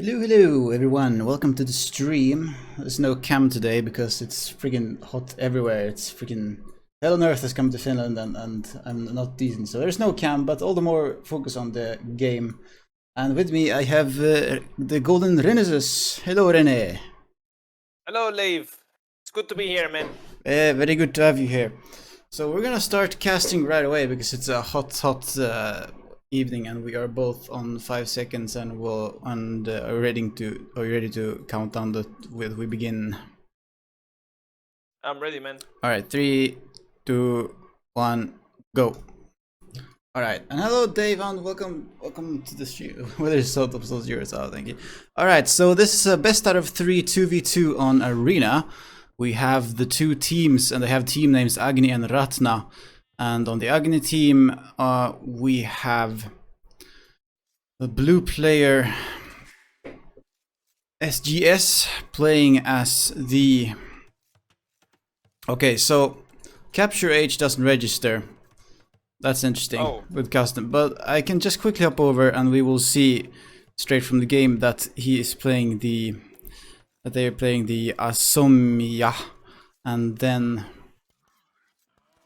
Hello everyone, welcome to the stream. There's no cam today because it's freaking hot everywhere. It's freaking hell on earth has come to Finland and I'm not decent. So there's no cam, but all the more focus on the game. And with me I have the TheGoldenRenesus. Hello Rene. Hello, Leif. It's good to be here, man. Very good to have you here. So we're gonna start casting right away because it's a hot evening and we are both on 5 seconds and are ready to count down we begin. I'm ready, man. All right, 3, 2, 1, go. All right, and hello Dave and welcome to the stream. Whether it's so yours, thank you. All right, so this is a best out of 3 2v2 on Arena. We have the two teams and they have team names Agni and Ratna. And on the Agni team, we have the blue player SGS playing as the... Okay, so capture age doesn't register. That's interesting with custom, but I can just quickly hop over and we will see straight from the game that he is playing they are playing the Asomia, and then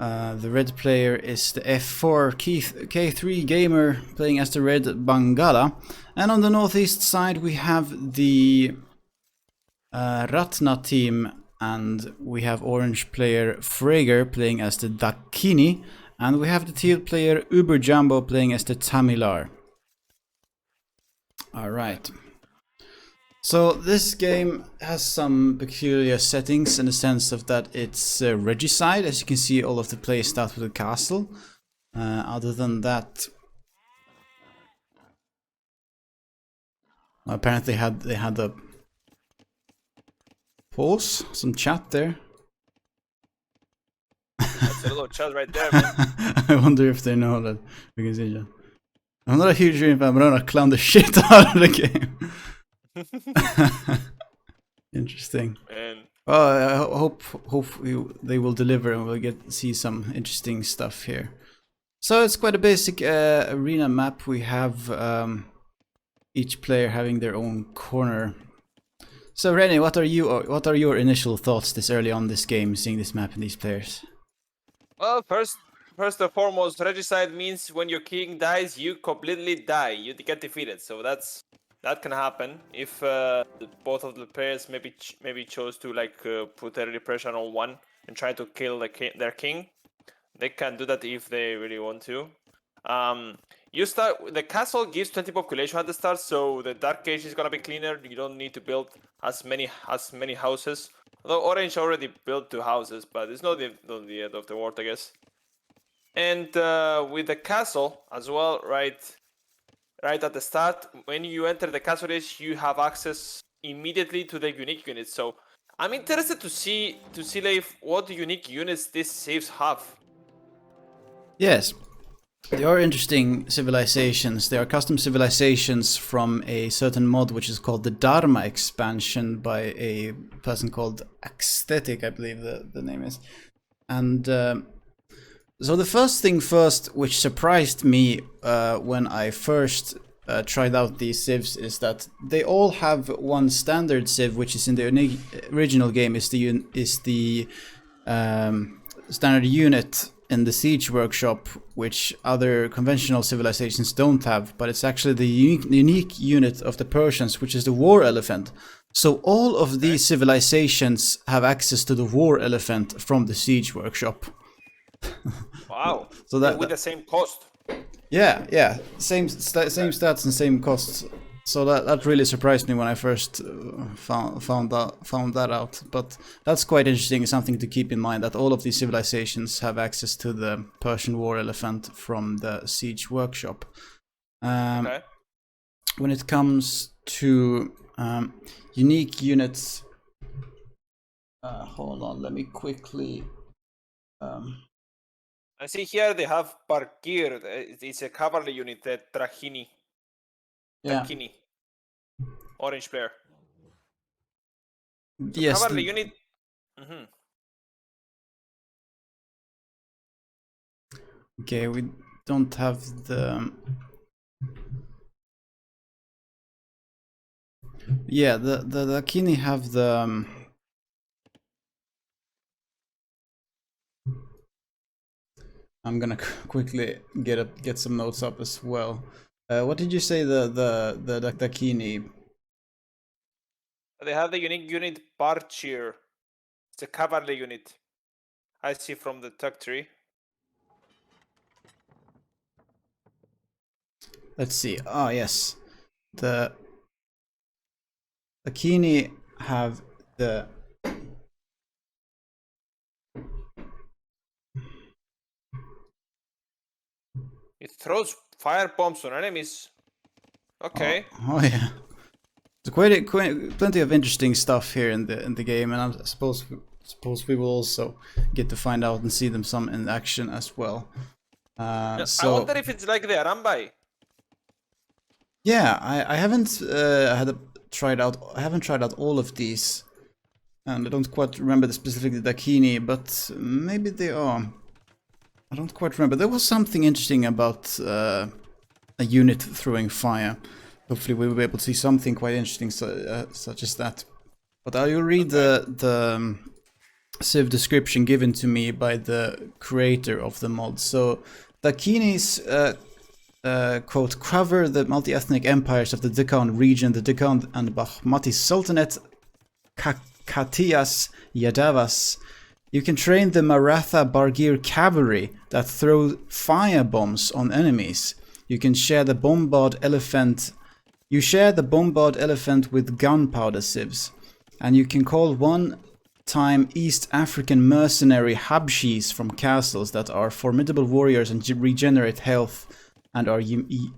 the red player is the F4 K3 gamer playing as the red Bangala, and on the northeast side we have the Ratna team, and we have orange player Frager playing as the Dakini, and we have the teal player Uber Jumbo playing as the Tamilar. Alright. So this game has some peculiar settings in the sense of that it's Regicide. As you can see, all of the players start with a castle. Other than that, apparently they had a pause, some chat there. That's a little chat right there, man. I wonder if they know that we can see that. I'm not a huge Dream fan, but I'm gonna clown the shit out of the game. Interesting. And I hope they will deliver and we'll see some interesting stuff here. So it's quite a basic arena map. We have each player having their own corner. So Rennie, what are your initial thoughts this early on this game, seeing this map and these players? well, first and foremost, Regicide means when your king dies, you completely die. You get defeated. So that can happen if both of the players maybe chose to put early pressure on one and try to kill their king. They can do that if they really want to. You start, the castle gives 20 population at the start, so the dark age is gonna be cleaner. You don't need to build as many houses. Although orange already built 2 houses, but it's not the end of the world, I guess. And with the castle as well, right at the start, when you enter the castle age, you have access immediately to the unique units. So I'm interested to see Leif, what unique units these saves have. Yes. There are interesting civilizations. There are custom civilizations from a certain mod which is called the Dharma Expansion by a person called Ascetic, I believe the name is. And so the first thing first, which surprised me when I first tried out these civs, is that they all have one standard civ, which is in the original game is the standard unit in the Siege Workshop, which other conventional civilizations don't have, but it's actually the unique unit of the Persians, which is the War Elephant. So all of these civilizations have access to the War Elephant from the Siege Workshop. Wow. So that with the same cost. Yeah, same stats and same costs. So that really surprised me when I first found that out. But that's quite interesting, something to keep in mind, that all of these civilizations have access to the Persian War Elephant from the Siege Workshop. Okay. When it comes to unique units, hold on, let me quickly. I see here they have Barkir. It's a cavalry unit, the Trahini. Yeah. Takini. Orange player. So Yes. cavalry unit. Okay, we don't have the... Yeah, the Dakini have the. I'm gonna quickly get some notes up as well. What did you say the Dakini? They have the unique unit Barchir. It's a cavalry unit. I see from the tech tree. Let's see. Ah, yes, the Dakini have the. It throws fire bombs on enemies. Okay. Oh yeah. So quite plenty of interesting stuff here in the game, and I suppose we will also get to find out and see them some in action as well. I So wonder if it's like the Arambai. yeah, I haven't tried out. I haven't tried out all of these, and I don't quite remember the specific Dakini, but maybe they are. I don't quite remember. There was something interesting about a unit throwing fire. Hopefully we will be able to see something quite interesting such as that. But I will read the Civ description given to me by the creator of the mod. So Dakinis quote, cover the multi-ethnic empires of the Deccan region, the Deccan and Bahmati Sultanate, Katiyas, Yadavas. You can train the Maratha Bargir cavalry that throw fire bombs on enemies. You can share the bombard elephant. You share the bombard elephant with gunpowder sieves, and you can call one-time East African mercenary Habshis from castles that are formidable warriors and regenerate health and are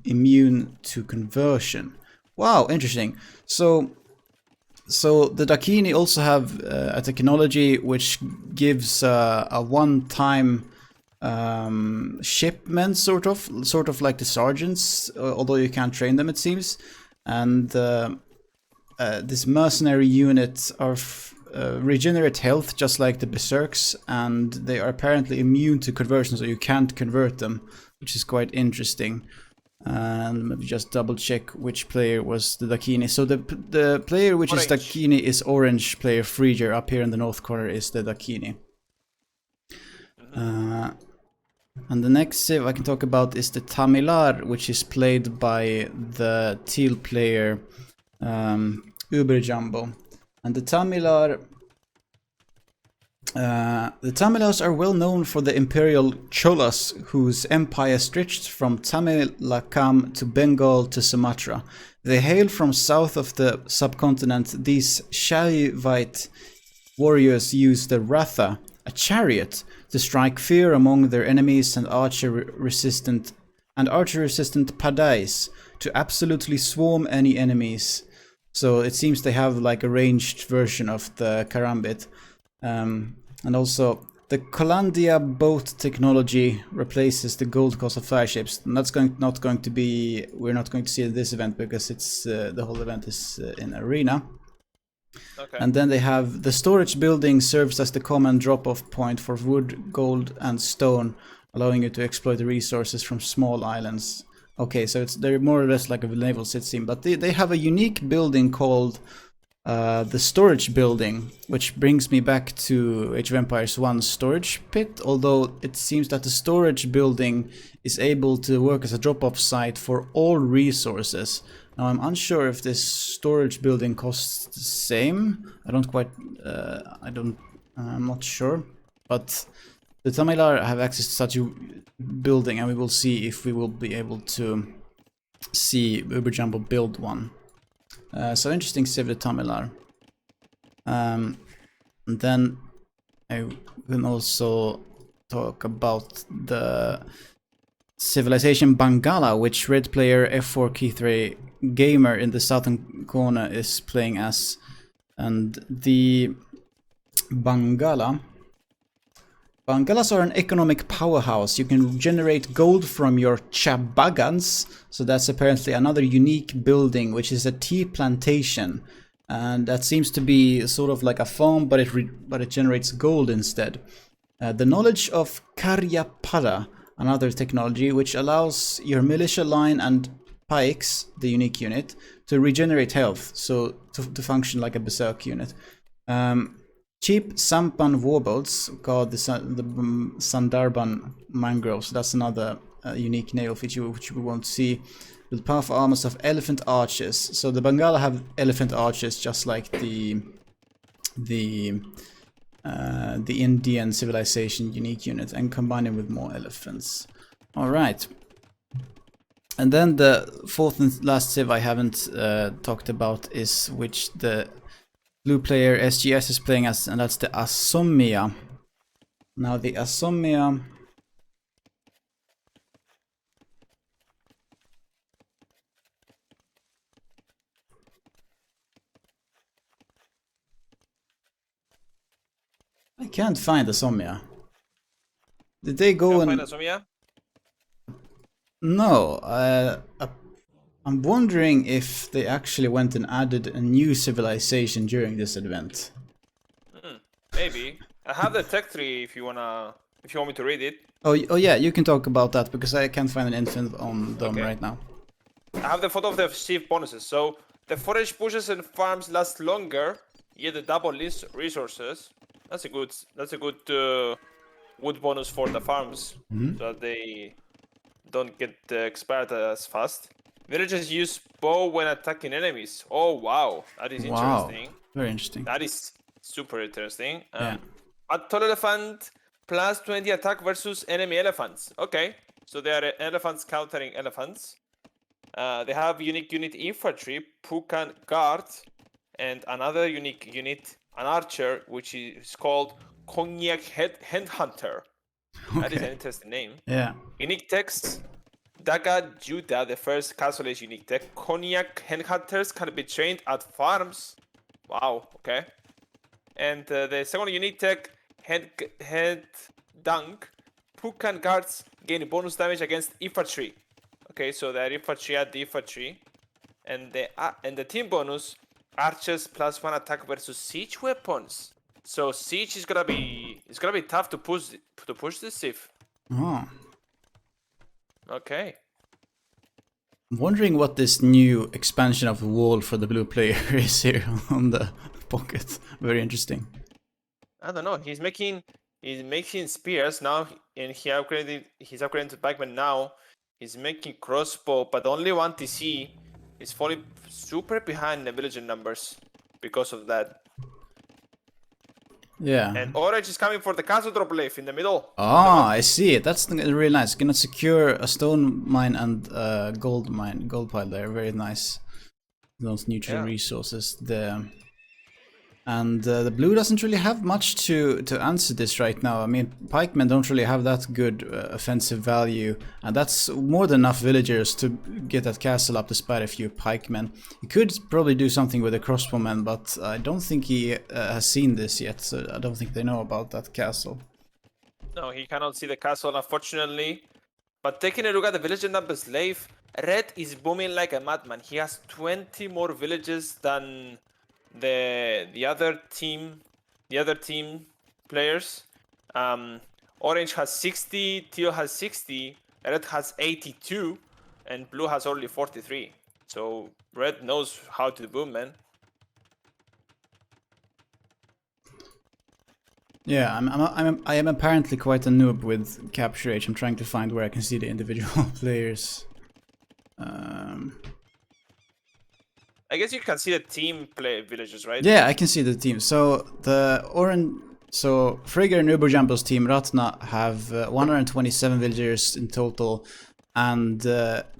immune to conversion. Wow, interesting. So the Dakini also have a technology which gives a one-time shipment, sort of like the sergeants, although you can't train them, it seems. And this mercenary unit are regenerate health just like the berserks, and they are apparently immune to conversion, so you can't convert them, which is quite interesting. And let me just double check which player was the Dakini. So the player which Orange. is Dakini is orange player Frieger. Up here in the north corner is the Dakini. And the next civ I can talk about is the Tamilar, which is played by the teal player Uberjumbo. And the Tamilars are well known for the imperial Cholas, whose empire stretched from Tamilakam to Bengal to Sumatra. They hail from south of the subcontinent. These Shaivite warriors use the Ratha, a chariot, to strike fear among their enemies, and archer-resistant Padais to absolutely swarm any enemies. So it seems they have like a ranged version of the Karambit. And also the Colandia boat technology replaces the gold cost of fireships. And that's not going to be, we're not going to see it in this event because it's the whole event is in arena. Okay. And then they have the storage building serves as the common drop-off point for wood, gold, and stone, allowing you to exploit the resources from small islands. Okay, so they're more or less like a naval city, but they have a unique building called the storage building, which brings me back to Age of Empires 1's storage pit, although it seems that the storage building is able to work as a drop-off site for all resources. Now I'm unsure if this storage building costs the same. I'm not sure, but the Tamilar have access to such a building, and we will see if we will be able to see Uberjumbo build one. So interesting civ, the Tamilar. And then I can also talk about the civilization Bangala, which red player F4 Key3 gamer in the southern corner is playing as. And the Bangalas are an economic powerhouse. You can generate gold from your chabagans. So that's apparently another unique building, which is a tea plantation. And that seems to be sort of like a farm, but it generates gold instead. The knowledge of Karyapada, another technology which allows your militia line and pikes, the unique unit, to regenerate health, so to function like a berserk unit. Cheap Sampan warbolts called the Sandarban mangroves. That's another unique nail feature which we won't see. With powerful armors of elephant archers. So the Bangala have elephant archers just like the Indian civilization unique unit, and combine it with more elephants. All right. And then the fourth and last civ I haven't talked about is which the blue player SGS is playing as, and that's the Asomia. Now the Asomia... I can't find Asomia. Did they go and... Find Asomia? No, I'm wondering if they actually went and added a new civilization during this event. Maybe. I have the tech tree if you want me to read it. Oh yeah, you can talk about that because I can't find an infant on them right now. I have the photo of the chief bonuses. So the forage bushes and farms last longer, yet the double resources. That's a good wood bonus for the farms, so that they don't get expired as fast. Villagers use bow when attacking enemies. Oh wow, that is interesting. Very interesting. That is super interesting. Yeah. A tall elephant plus 20 attack versus enemy elephants. Okay, so they are elephants countering elephants. They have unique unit infantry, Pukan guard, and another unique unit, an archer, which is called Cognac Headhunter. Okay. That is an interesting name. Yeah. Unique text, Daga Judah, the first castle is unique tech. Cognac Headhunters can be trained at farms. Wow, okay. And the second unique tech, Head Dunk, Pukan guards gain bonus damage against infantry. Okay, so they're infantry at the infantry. And the team bonus, archers plus 1 attack versus siege weapons. So siege is gonna be tough to push this civ. Oh. Okay. I'm wondering what this new expansion of the wall for the blue player is here on the pocket. Very interesting. I don't know. He's making spears now, and he's upgrading to pikeman now. He's making crossbow, but only 1 TC is falling super behind the villager numbers because of that. Yeah. And orange is coming for the castle drop leaf in the middle. Ah, I see it. That's really nice. Gonna secure a stone mine and gold pile there. Very nice. Those neutral resources there. And the blue doesn't really have much to answer this right now. I mean, pikemen don't really have that good offensive value, and that's more than enough villagers to get that castle up despite a few pikemen. He could probably do something with the crossbowmen, but I don't think he has seen this yet, so I don't think they know about that castle. No, he cannot see the castle, unfortunately. But taking a look at the villager numbers, Leif, red is booming like a madman. He has 20 more villages than the other team players. Orange has 60, teal has 60, red has 82, and blue has only 43. So red knows how to boom, man. Yeah, I am apparently quite a noob with Capture Age. I'm trying to find where I can see the individual players. I guess you can see the team play villages, right? Yeah, I can see the team. So Frigger and Uberjumbo's team Ratna have 127 villagers in total, and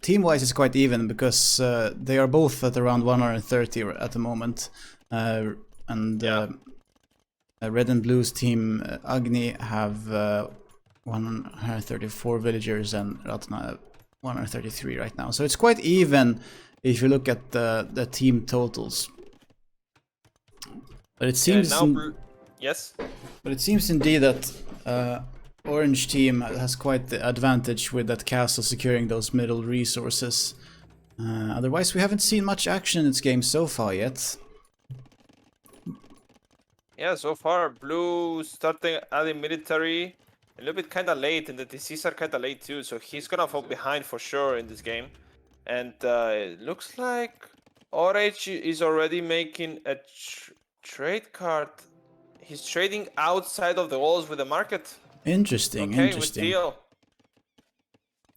team-wise it's quite even because they are both at around 130 at the moment. Red and Blue's team Agni have 134 villagers and Ratna 133 right now. So it's quite even if you look at the team totals. But it seems yes. But it seems indeed that Orange team has quite the advantage with that castle securing those middle resources. Otherwise, we haven't seen much action in this game so far yet. Yeah, so far Blue starting adding military a little bit kind of late, and the DCs are kind of late too. So he's gonna fall behind for sure in this game. And it looks like Orange is already making a trade card. He's trading outside of the walls with the market. Interesting, Okay, with interesting. teal.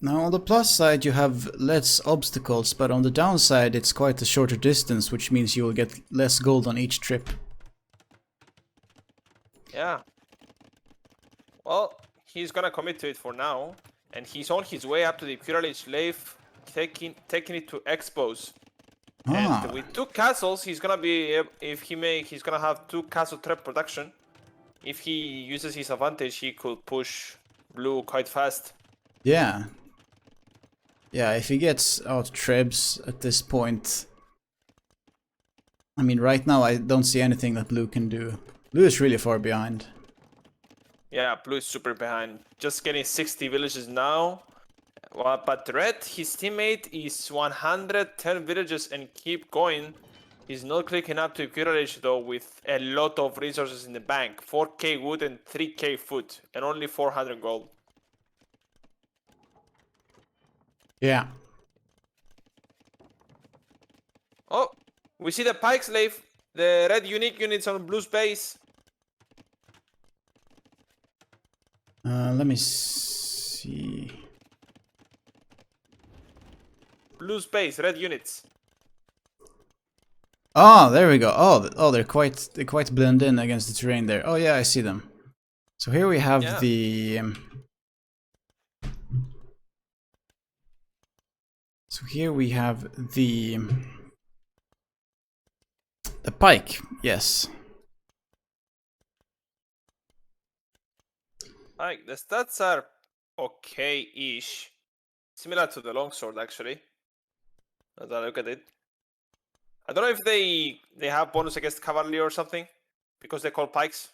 Now on the plus side you have less obstacles, but on the downside it's quite a shorter distance, which means you will get less gold on each trip. Yeah. Well, he's gonna commit to it for now, and he's on his way up to the Imperial Slave, taking it to expose. Ah, And with 2 castles, he's gonna be he's gonna have 2 castle trap production. If he uses his advantage, he could push blue quite fast. yeah. Yeah, if he gets out Trebs at this point... I mean, right now I don't see anything that blue can do. Blue is really far behind. Yeah, blue is super behind. Just getting 60 villages now. Well, but red, his teammate is 110 villages and keep going. He's not clicking up to Courage though with a lot of resources in the bank. 4k wood and 3k food and only 400 gold. Yeah. Oh, we see the pike slave. The red unique units on blue space. Let me see... Blue space, red units. Ah, there we go. Oh, they're quite blend in against the terrain there. Oh yeah, I see them. So here we have the... So here we have the pike, yes. Like, the stats are okay-ish. Similar to the longsword, actually. As I look at it. I don't know if they have bonus against cavalry or something. Because they call pikes.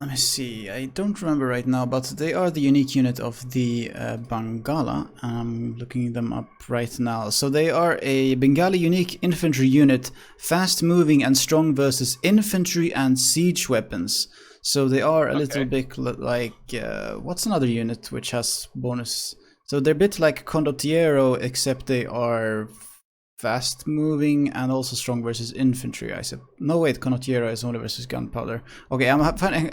Let me see. I don't remember right now, but they are the unique unit of the Bangala. I'm looking them up right now. So they are a Bengali unique infantry unit, fast moving and strong versus infantry and siege weapons. So they are a little bit like what's another unit which has bonus? So they're a bit like Condottiero, except they are fast moving and also strong versus infantry. I said no, wait, Condottiero is only versus gunpowder. Okay, I'm finding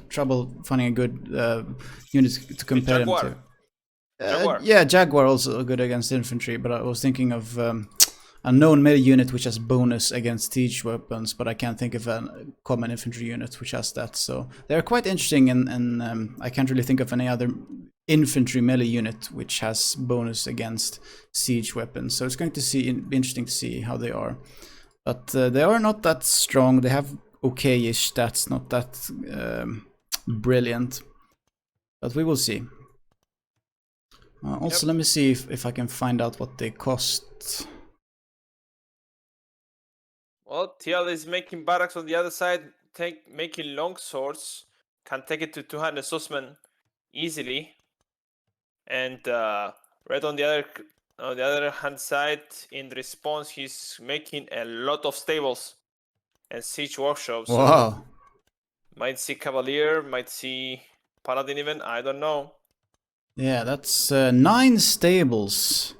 trouble finding a good unit to compare them to. Jaguar. Yeah, Jaguar also good against infantry, but I was thinking of a known melee unit which has bonus against siege weapons, but I can't think of a common infantry unit which has that. So they're quite interesting, and I can't really think of any other infantry melee unit which has bonus against siege weapons. So it's going to be interesting to see how they are. But they are not that strong. They have okay-ish stats, not that brilliant. But we will see. Also, let me see if I can find out what they cost. Well, TL is making barracks on the other side, making long swords. Can take it to 200 Sussman easily. And red on the other hand side, in response, he's making a lot of stables and siege workshops. Wow. So might see Cavalier, might see Paladin even, I don't know. Yeah, that's 9 stables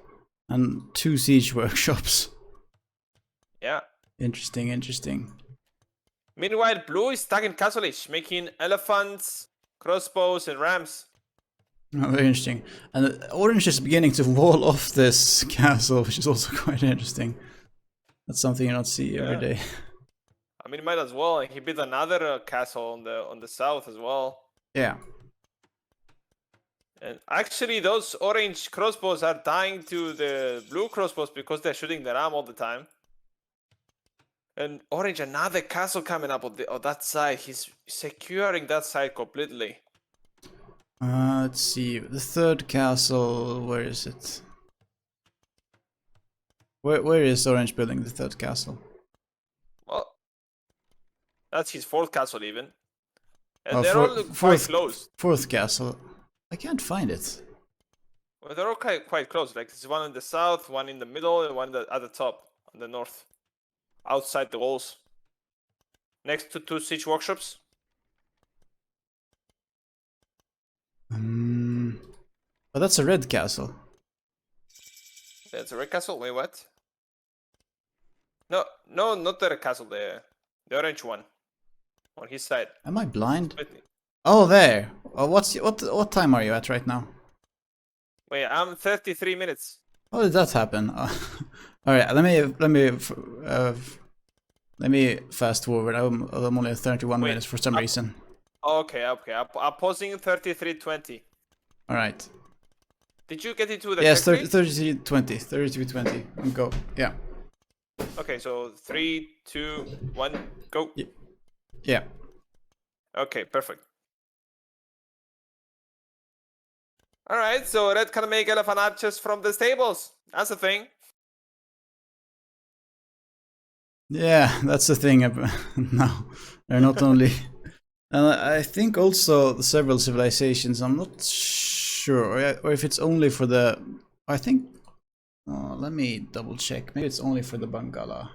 and 2 siege workshops. Yeah. Interesting, interesting. Meanwhile, blue is stuck in Castle-ish, making elephants, crossbows, and rams. Oh, very interesting. And orange is beginning to wall off this castle, which is also quite interesting. That's something you don't see every day. I mean, might as well. He built another castle on the south as well. Yeah. And actually, those orange crossbows are dying to the blue crossbows because they're shooting the ram all the time. And orange, another castle coming up on that side. He's securing that side completely. Let's see. The third castle, where is it? Where is orange building the third castle? Well, that's his fourth castle even. And they're all quite close. Fourth castle. I can't find it. Well, they're all quite close. Like, there's one in the south, one in the middle, and one at the top, on the north. Outside the walls. Next to 2 siege workshops. But that's a red castle. That's a red castle. Wait, what? No, no, not the red castle. The orange one on his side. Am I blind? Wait, Oh, there. Oh, what time are you at right now? wait, I'm 33 minutes. How did that happen? All right, let me fast forward. I'm only at 31 Wait, minutes for some reason. Okay. I'm pausing 33:20. All right. Did you get into the Yes, factory? 33:20. 33:20. And go. Yeah. Okay, so 3, 2, 1, go. Yeah. Okay, perfect. Alright, so red can make elephant archers from the stables. That's the thing. Yeah, that's the thing. No, they're not only. And I think also several civilizations. I'm not sure, or if it's only for the. I think. Oh, let me double check. Maybe it's only for the Bangala.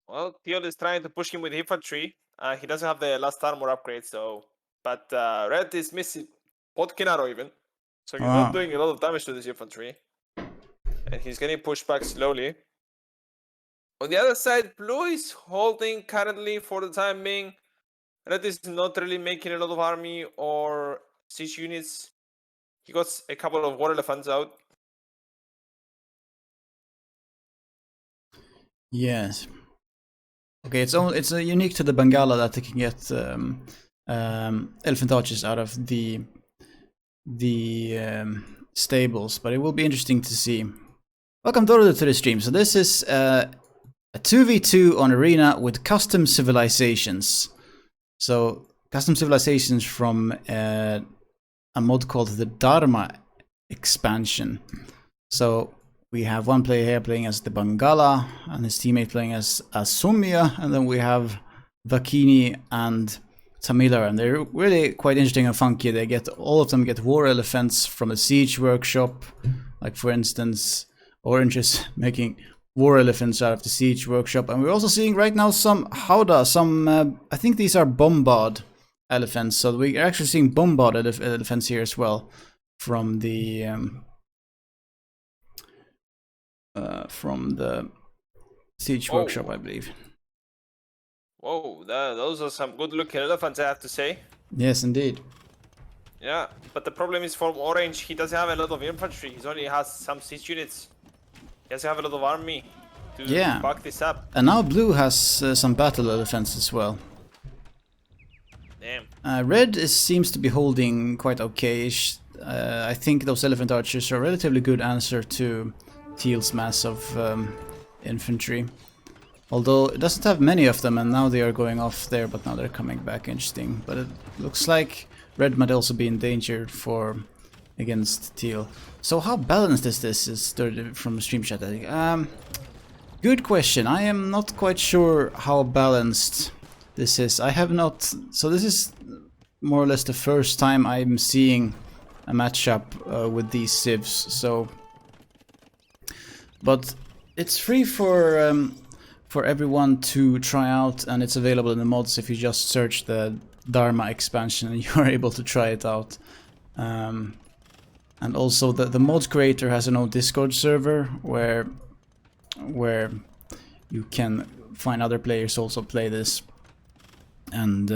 Well, Teal is trying to push him with infantry. He doesn't have the last armor upgrade, so. But red is missing Potkinaro even. So he's not doing a lot of damage to this infantry. And he's getting pushed back slowly. On the other side, blue is holding currently for the time being. Red is not really making a lot of army or siege units. He got a couple of war elephants out. Yes. Okay, it's unique to the Bangala that they can get elephant archers out of the stables, but it will be interesting to see. Welcome to the stream. So this is a 2v2 on Arena with custom civilizations. So custom civilizations from a mod called the Dharma Expansion. So we have one player here playing as the Bangala and his teammate playing as Sumya, and then we have Vakini and Tamila, and they're really quite interesting and funky. All of them get war elephants from a siege workshop, like for instance, Orange is making war elephants out of the siege workshop, and we're also seeing right now some Hauda, I think these are bombard elephants, so we're actually seeing bombard elephants here as well from the siege workshop, I believe. Whoa, those are some good looking elephants, I have to say. Yes, indeed. Yeah, but the problem is for Orange, he doesn't have a lot of infantry. He only has some siege units. He doesn't have a lot of army to back this up. And now Blue has some battle elephants as well. Damn. Red seems to be holding quite okay-ish. I think those elephant archers are a relatively good answer to Teal's mass of infantry. Although it doesn't have many of them, and now they are going off there, but now they're coming back. Interesting. But it looks like Red might also be in danger against Teal. So how balanced is this? Is from stream chat, I think. Good question. I am not quite sure how balanced this is. I have not. So this is more or less the first time I'm seeing a matchup with these civs. So, but it's free for everyone to try out, and it's available in the mods if you just search the Dharma expansion and you are able to try it out. And also the mod creator has an own Discord server where you can find other players also play this and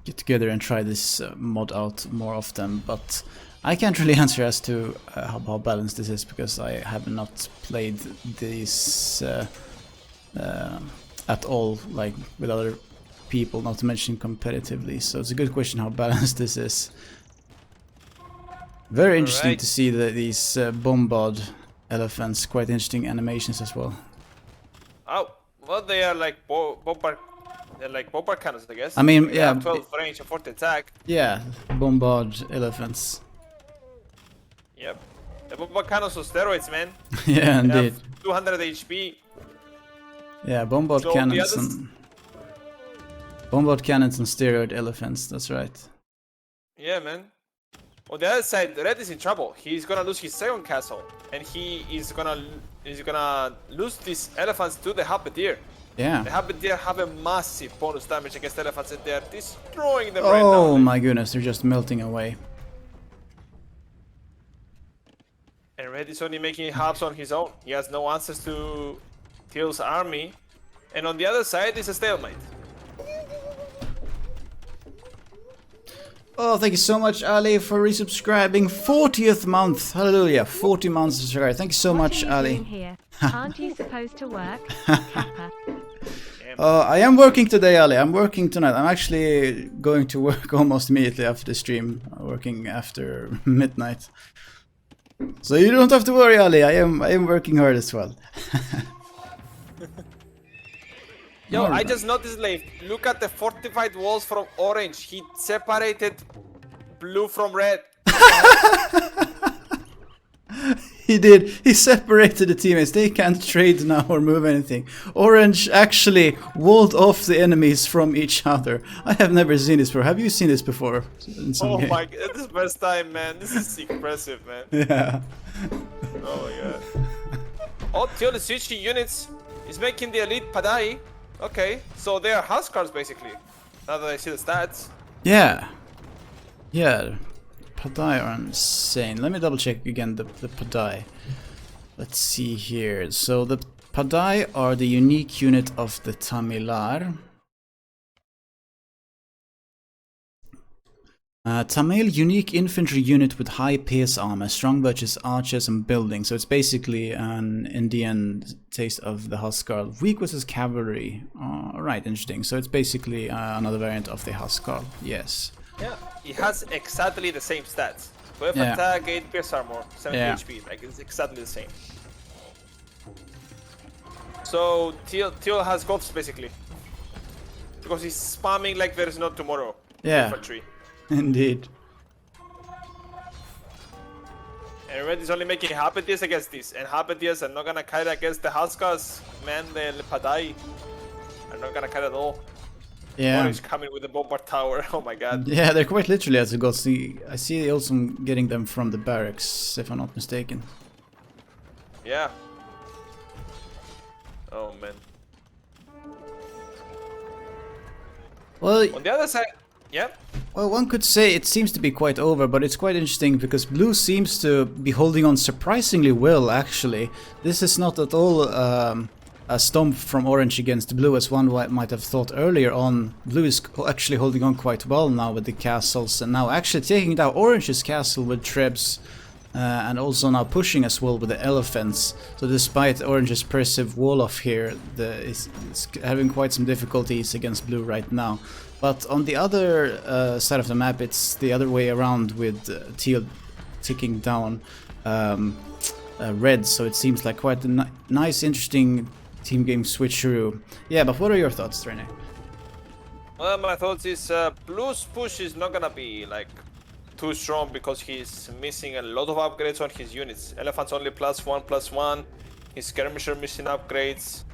get together and try this mod out more often. But I can't really answer as to how balanced this is, because I have not played these at all, like with other people, not to mention competitively. So it's a good question how balanced this is. Very interesting to see these bombard elephants. Quite interesting animations as well. Oh, well, they are like bombard. They're like bombard cannons, I guess. I mean, they yeah, have 12 range and 40 attack. Yeah, bombard elephants. Yep, the bombard cannons are steroids, man. Yeah, indeed. 200 HP. Yeah, bombard cannons and steroid elephants. That's right. Yeah, man. On the other side, Red is in trouble. He's gonna lose his second castle, and he is gonna lose these elephants to the Halberdier. Yeah. The Halberdier have a massive bonus damage against elephants, and they are destroying them right now. Oh my goodness, they're just melting away. And Red is only making halves on his own. He has no answers to Teal's army. And on the other side is a stalemate. Oh, thank you so much, Ali, for resubscribing. 40th month. Hallelujah. 40 months of subscribe. Thank you so much, Ali. Here? Aren't you supposed to work? Kappa. I am working today, Ali. I'm working tonight. I'm actually going to work almost immediately after the stream. Working after midnight. So you don't have to worry, Ali. I am working hard as well. Yo, I just noticed, Leif, look at the fortified walls from orange. He separated blue from red. He did. He separated the teammates. They can't trade now or move anything. Orange actually walled off the enemies from each other. I have never seen this before. Have you seen this before? In some game? My god, this is the first time, man. This is impressive, man. Yeah. Oh my god. Oh, Teal is switching units. He's making the elite Padai. Okay, so they are Huskars basically. Now that I see the stats. Yeah. Yeah. Padai are insane. Let me double check again the Padai. Let's see here. So the Padai are the unique unit of the Tamilar. Tamil unique infantry unit with high pierce armor, strong birches, archers, and buildings. So it's basically an Indian taste of the Huskar. Weak versus cavalry. Right, interesting. So it's basically another variant of the Huskar. Yes. Yeah, it has exactly the same stats. 12 Yeah. attack, 8 pierce armor, 7 Yeah. HP. Like it's exactly the same. So Teal has goths basically. Because he's spamming like there is no tomorrow. Yeah. Infantry. Indeed. And Red is only making Hapetias against this. And Hapetias are not gonna carry against the Huskars. Man, the Padai are not gonna carry at all. Yeah. Orange coming with the bombard tower. Oh my god. Yeah, they're quite literally as it goes. I see also getting them from the barracks, if I'm not mistaken. Yeah. Oh man. Well, On the other side, yeah. well, one could say it seems to be quite over, but it's quite interesting because blue seems to be holding on surprisingly well, actually. This is not at all a stomp from orange against blue, as one might have thought earlier on. Blue is actually holding on quite well now with the castles, and now actually taking down orange's castle with trebs, and also now pushing as well with the elephants. So despite orange's impressive wall off here, it's having quite some difficulties against blue right now. But on the other side of the map, it's the other way around with teal ticking down red. So it seems like quite a nice, interesting team game switcheroo. Yeah, but what are your thoughts, Rene? Well, my thoughts is Blue's push is not gonna be like too strong because he's missing a lot of upgrades on his units. Elephant's only +1/+1. His skirmisher missing upgrades.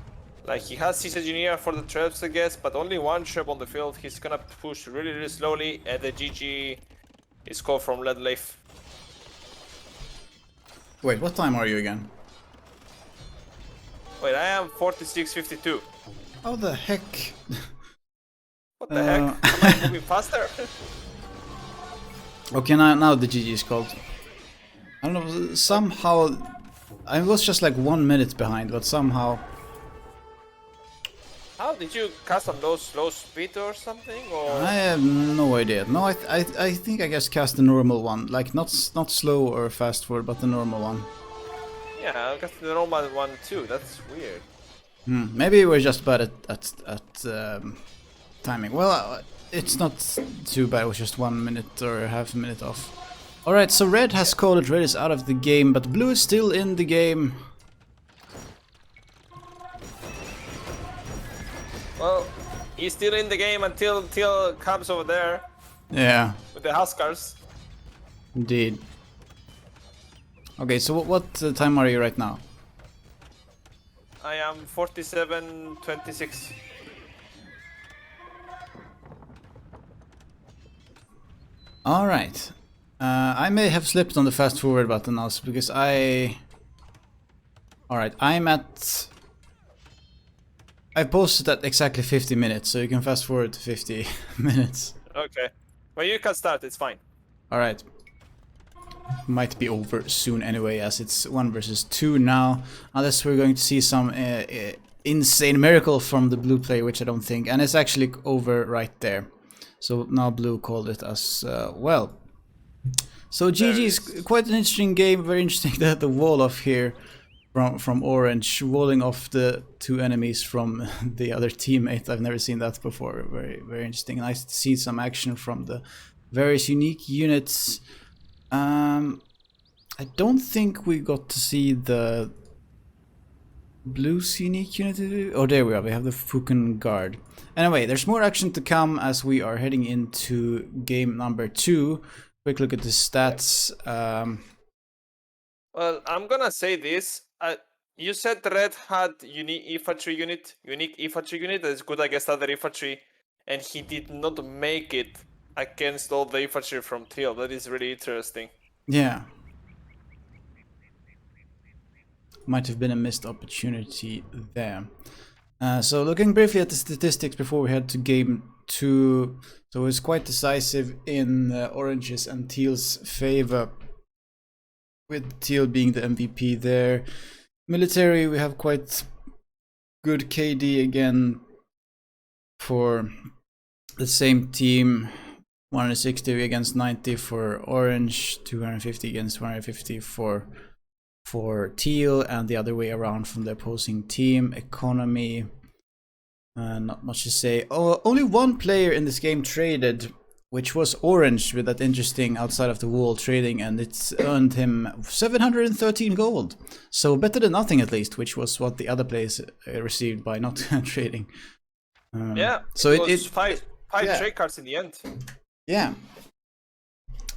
Like he has Siege Engineer for the trebs, I guess, but only one treb on the field. He's gonna push really, really slowly, and the GG is called from Red Leaf. Wait, what time are you again? Wait, I am 46:52. How the heck? What the heck? Am I moving faster? Okay, now the GG is called. I don't know, somehow I was just like 1 minute behind, but somehow. How did you cast on those slow speed or something? Or I have no idea. No, I think I just cast the normal one, like not slow or fast forward, but the normal one. yeah, I cast the normal one too. That's weird. Maybe we're just bad at timing. Well, it's not too bad. It was just 1 minute or half a minute off. All right, so red has called it. Red is out of the game, but blue is still in the game. Well, he's still in the game until Teal comes over there Yeah, with the Huskars. indeed. Okay, so what time are you right now? I am 47:26. All right. I may have slipped on the fast forward button now because I. All right, I posted at exactly 50 minutes, so you can fast forward to 50 minutes. Okay. Well, you can start. It's fine. All right. might be over soon anyway, as it's 1 versus 2 now, unless we're going to see some insane miracle from the blue player, which I don't think, and it's actually over right there. So now blue called it as well. So GG is quite an interesting game, very interesting that the wall off here from orange, walling off the 2 enemies from the other teammate. I've never seen that before. Very, very interesting. Nice to see some action from the various unique units. I don't think we got to see the blue's unique unit. Oh, there we are. We have the Fuken Guard. Anyway, there's more action to come as we are heading into game number 2. Quick look at the stats. Well, I'm gonna say this. You said red had unique infantry unit that is good against other infantry, and he did not make it against all the infantry from teal. That is really interesting. Yeah. Might have been a missed opportunity there. So looking briefly at the statistics before we head to game 2. So it's quite decisive in orange's and teal's favor, with teal being the MVP there. Military, we have quite good KD again for the same team. 160 against 90 for orange, 250 against 150 for teal, and the other way around from the opposing team. Economy, not much to say. Oh, only 1 player in this game traded, which was orange, with that interesting outside of the wall trading, and it's earned him 713 gold. So better than nothing at least, which was what the other players received by not trading. Yeah, so it was five yeah. trade cards in the end. Yeah.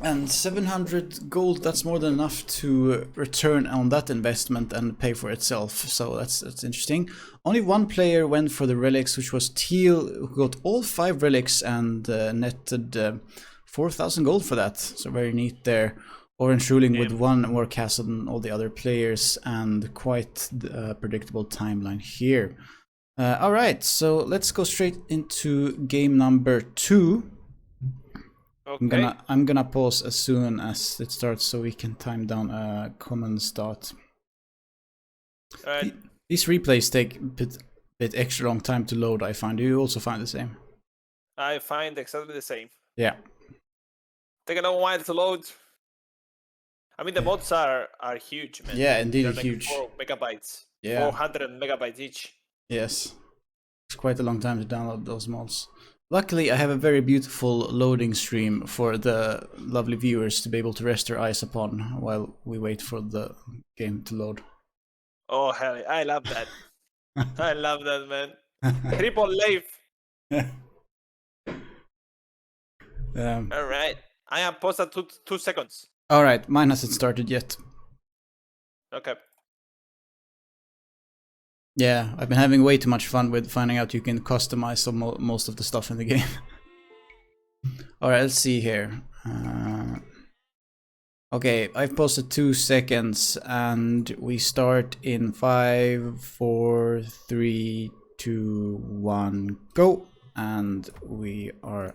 And 700 gold, that's more than enough to return on that investment and pay for itself. So that's interesting. Only 1 player went for the relics, which was teal, who got all 5 relics and netted 4,000 gold for that. So very neat there. Orange ruling with 1 more castle than all the other players, and quite a predictable timeline here. Alright, so let's go straight into game number 2. Okay. I'm gonna pause as soon as it starts so we can time down a common start. Alright. These replays take a bit extra long time to load, I find. Do you also find the same? I find exactly the same. Yeah. Take a long while to load. I mean, the mods are huge, man. Yeah, indeed, They're like huge. 4 megabytes. Yeah. 400 megabytes each. Yes. It's quite a long time to download those mods. Luckily, I have a very beautiful loading stream for the lovely viewers to be able to rest their eyes upon while we wait for the game to load. Oh, hell, I love that. I love that, man. Triple life. Alright. I am paused at 2 seconds. Alright, mine hasn't started yet. Okay. Yeah, I've been having way too much fun with finding out you can customize most of the stuff in the game. Alright, let's see here. Okay, I've posted 2 seconds and we start in 5, 4, 3, 2, 1, go! And we are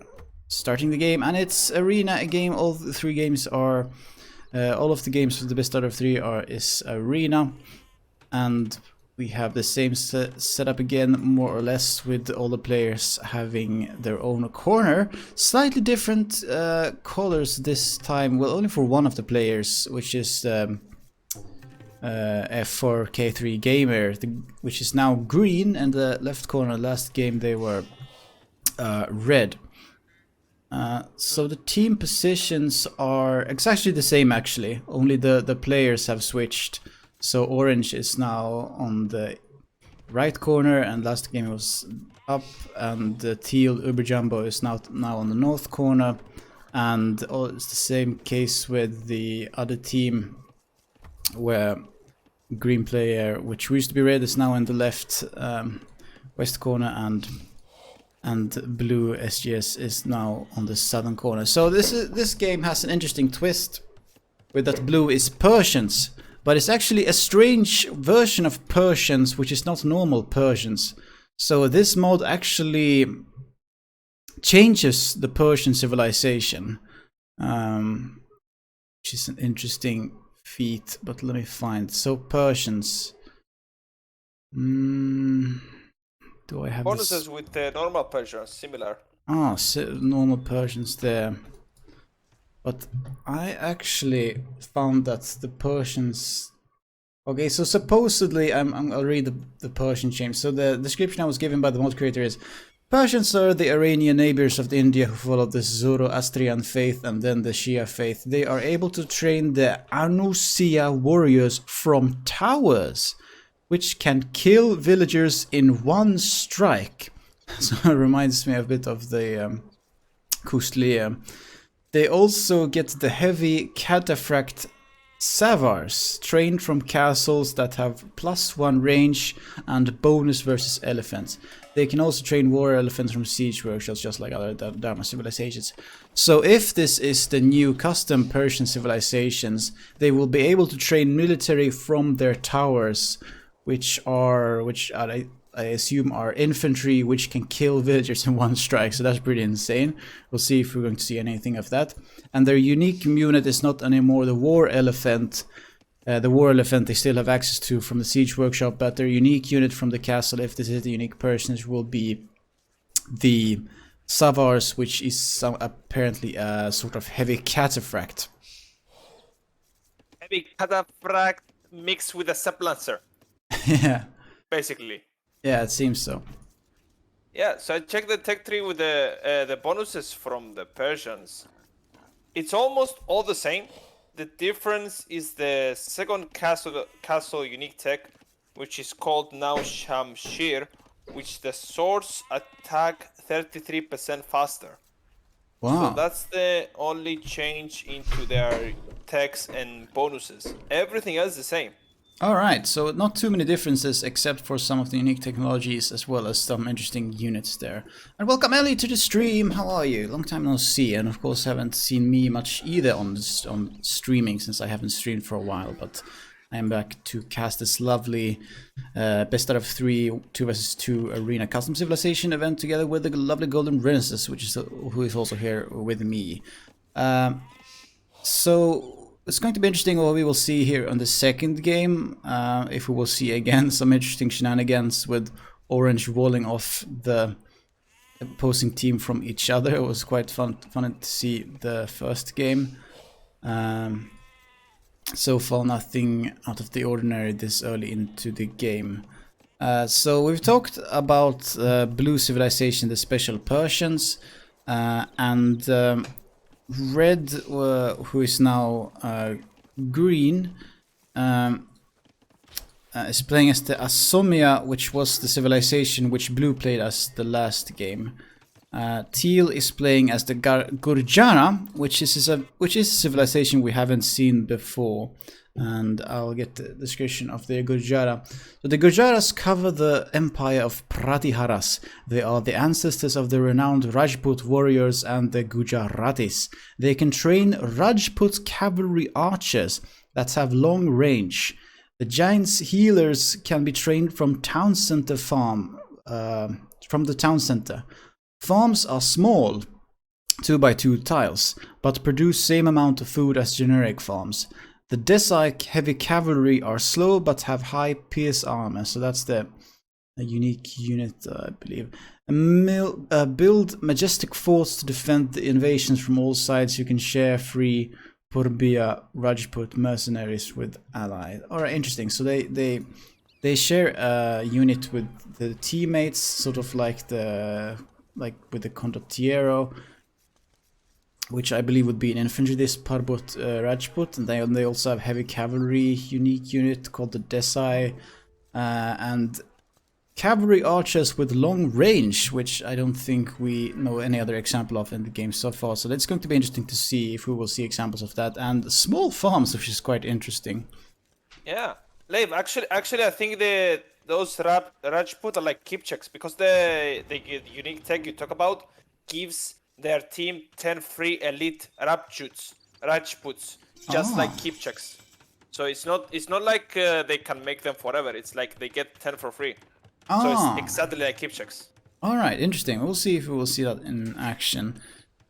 starting the game, and it's arena game. All the 3 games are, all of the games for the best out of 3 is arena, and we have the same setup again, more or less, with all the players having their own corner. Slightly different colors this time, well, only for one of the players, which is F4K3 Gamer, which is now green, and the left corner, last game they were red. So the team positions are exactly the same, actually, only the players have switched. So orange is now on the right corner, and last game was up, and the teal Uber Jumbo is now on the north corner, and it's the same case with the other team, where green player, which used to be red, is now in the left west corner, and blue SGS is now on the southern corner. So this game has an interesting twist, with that blue is Persians. But it's actually a strange version of Persians, which is not normal Persians. So this mod actually changes the Persian civilization. which is an interesting feat. But let me find. So Persians. Do I have Bonuses this? with the normal Persians, similar. Ah, normal Persians there. But I actually found that the Persians. Okay, so supposedly, I'll read the Persian change. So the description I was given by the mod creator is: Persians are the Iranian neighbors of India who follow the Zoroastrian faith and then the Shia faith. They are able to train the Anusia warriors from towers, which can kill villagers in one strike. So it reminds me a bit of the Kustlia. They also get the heavy cataphract Savars, trained from castles that have +1 range and bonus versus elephants. They can also train war elephants from siege workshops, just like other Dharma civilizations. So if this is the new custom Persian civilizations, they will be able to train military from their towers, which I assume are infantry, which can kill villagers in one strike. So that's pretty insane. We'll see if we're going to see anything of that. And their unique unit is not anymore the war elephant. The war elephant they still have access to from the siege workshop, but their unique unit from the castle, if this is the unique persons, will be the Savars, which is apparently a sort of heavy cataphract. Heavy cataphract mixed with a Seplancer, Yeah. basically. Yeah, it seems so. Yeah, so I checked the tech tree with the bonuses from the Persians. It's almost all the same. The difference is the second castle unique tech, which is called now Shamshir, which the swords attack 33% faster. Wow. So that's the only change into their techs and bonuses. Everything else is the same. Alright, so not too many differences except for some of the unique technologies as well as some interesting units there. And welcome Ellie to the stream, how are you? Long time no see, and of course haven't seen me much either on streaming since I haven't streamed for a while, but I am back to cast this lovely best out of 3 2 vs 2 arena custom civilization event together with the lovely GoldenRenesus, which is who is also here with me. So it's going to be interesting what we will see here on the second game. If we will see again some interesting shenanigans with Orange walling off the opposing team from each other. It was quite fun to see the first game. So far nothing out of the ordinary this early into the game. So we've talked about Blue Civilization, the special Persians, and Red, who is now green, is playing as the Asomia, which was the civilization which Blue played as the last game. Teal is playing as the Gurjara, which is a civilization we haven't seen before. And I'll get the description of the Gurjara. So the Gurjaras cover the empire of Pratiharas. They are the ancestors of the renowned Rajput warriors and the Gujaratis. They can train Rajput cavalry archers that have long range. The giants healers can be trained from town center farm. From the town center. Farms are small, 2x2 tiles, but produce same amount of food as generic farms. The Desai heavy cavalry are slow but have high pierce armor, so that's the unique unit, I believe. Build majestic forts to defend the invasions from all sides. You can share free Purbia Rajput mercenaries with allies. Alright, interesting. So they share a unit with the teammates, sort of like with the Condottiero, which I believe would be an infantry, this Parbot Rajput, and they also have heavy cavalry unique unit called the Desai, and cavalry archers with long range, which I don't think we know any other example of in the game so far. So that's going to be interesting to see if we will see examples of that, and small farms, which is quite interesting. Yeah, Leif, actually, I think those Rajput are like Kipchaks, because the unique tech you talk about gives their team 10 free elite Rajputs, just like Kipchaks. So it's not like they can make them forever. It's like they get 10 for free. So it's exactly like Kipchaks. All right, interesting. We'll see if we will see that in action.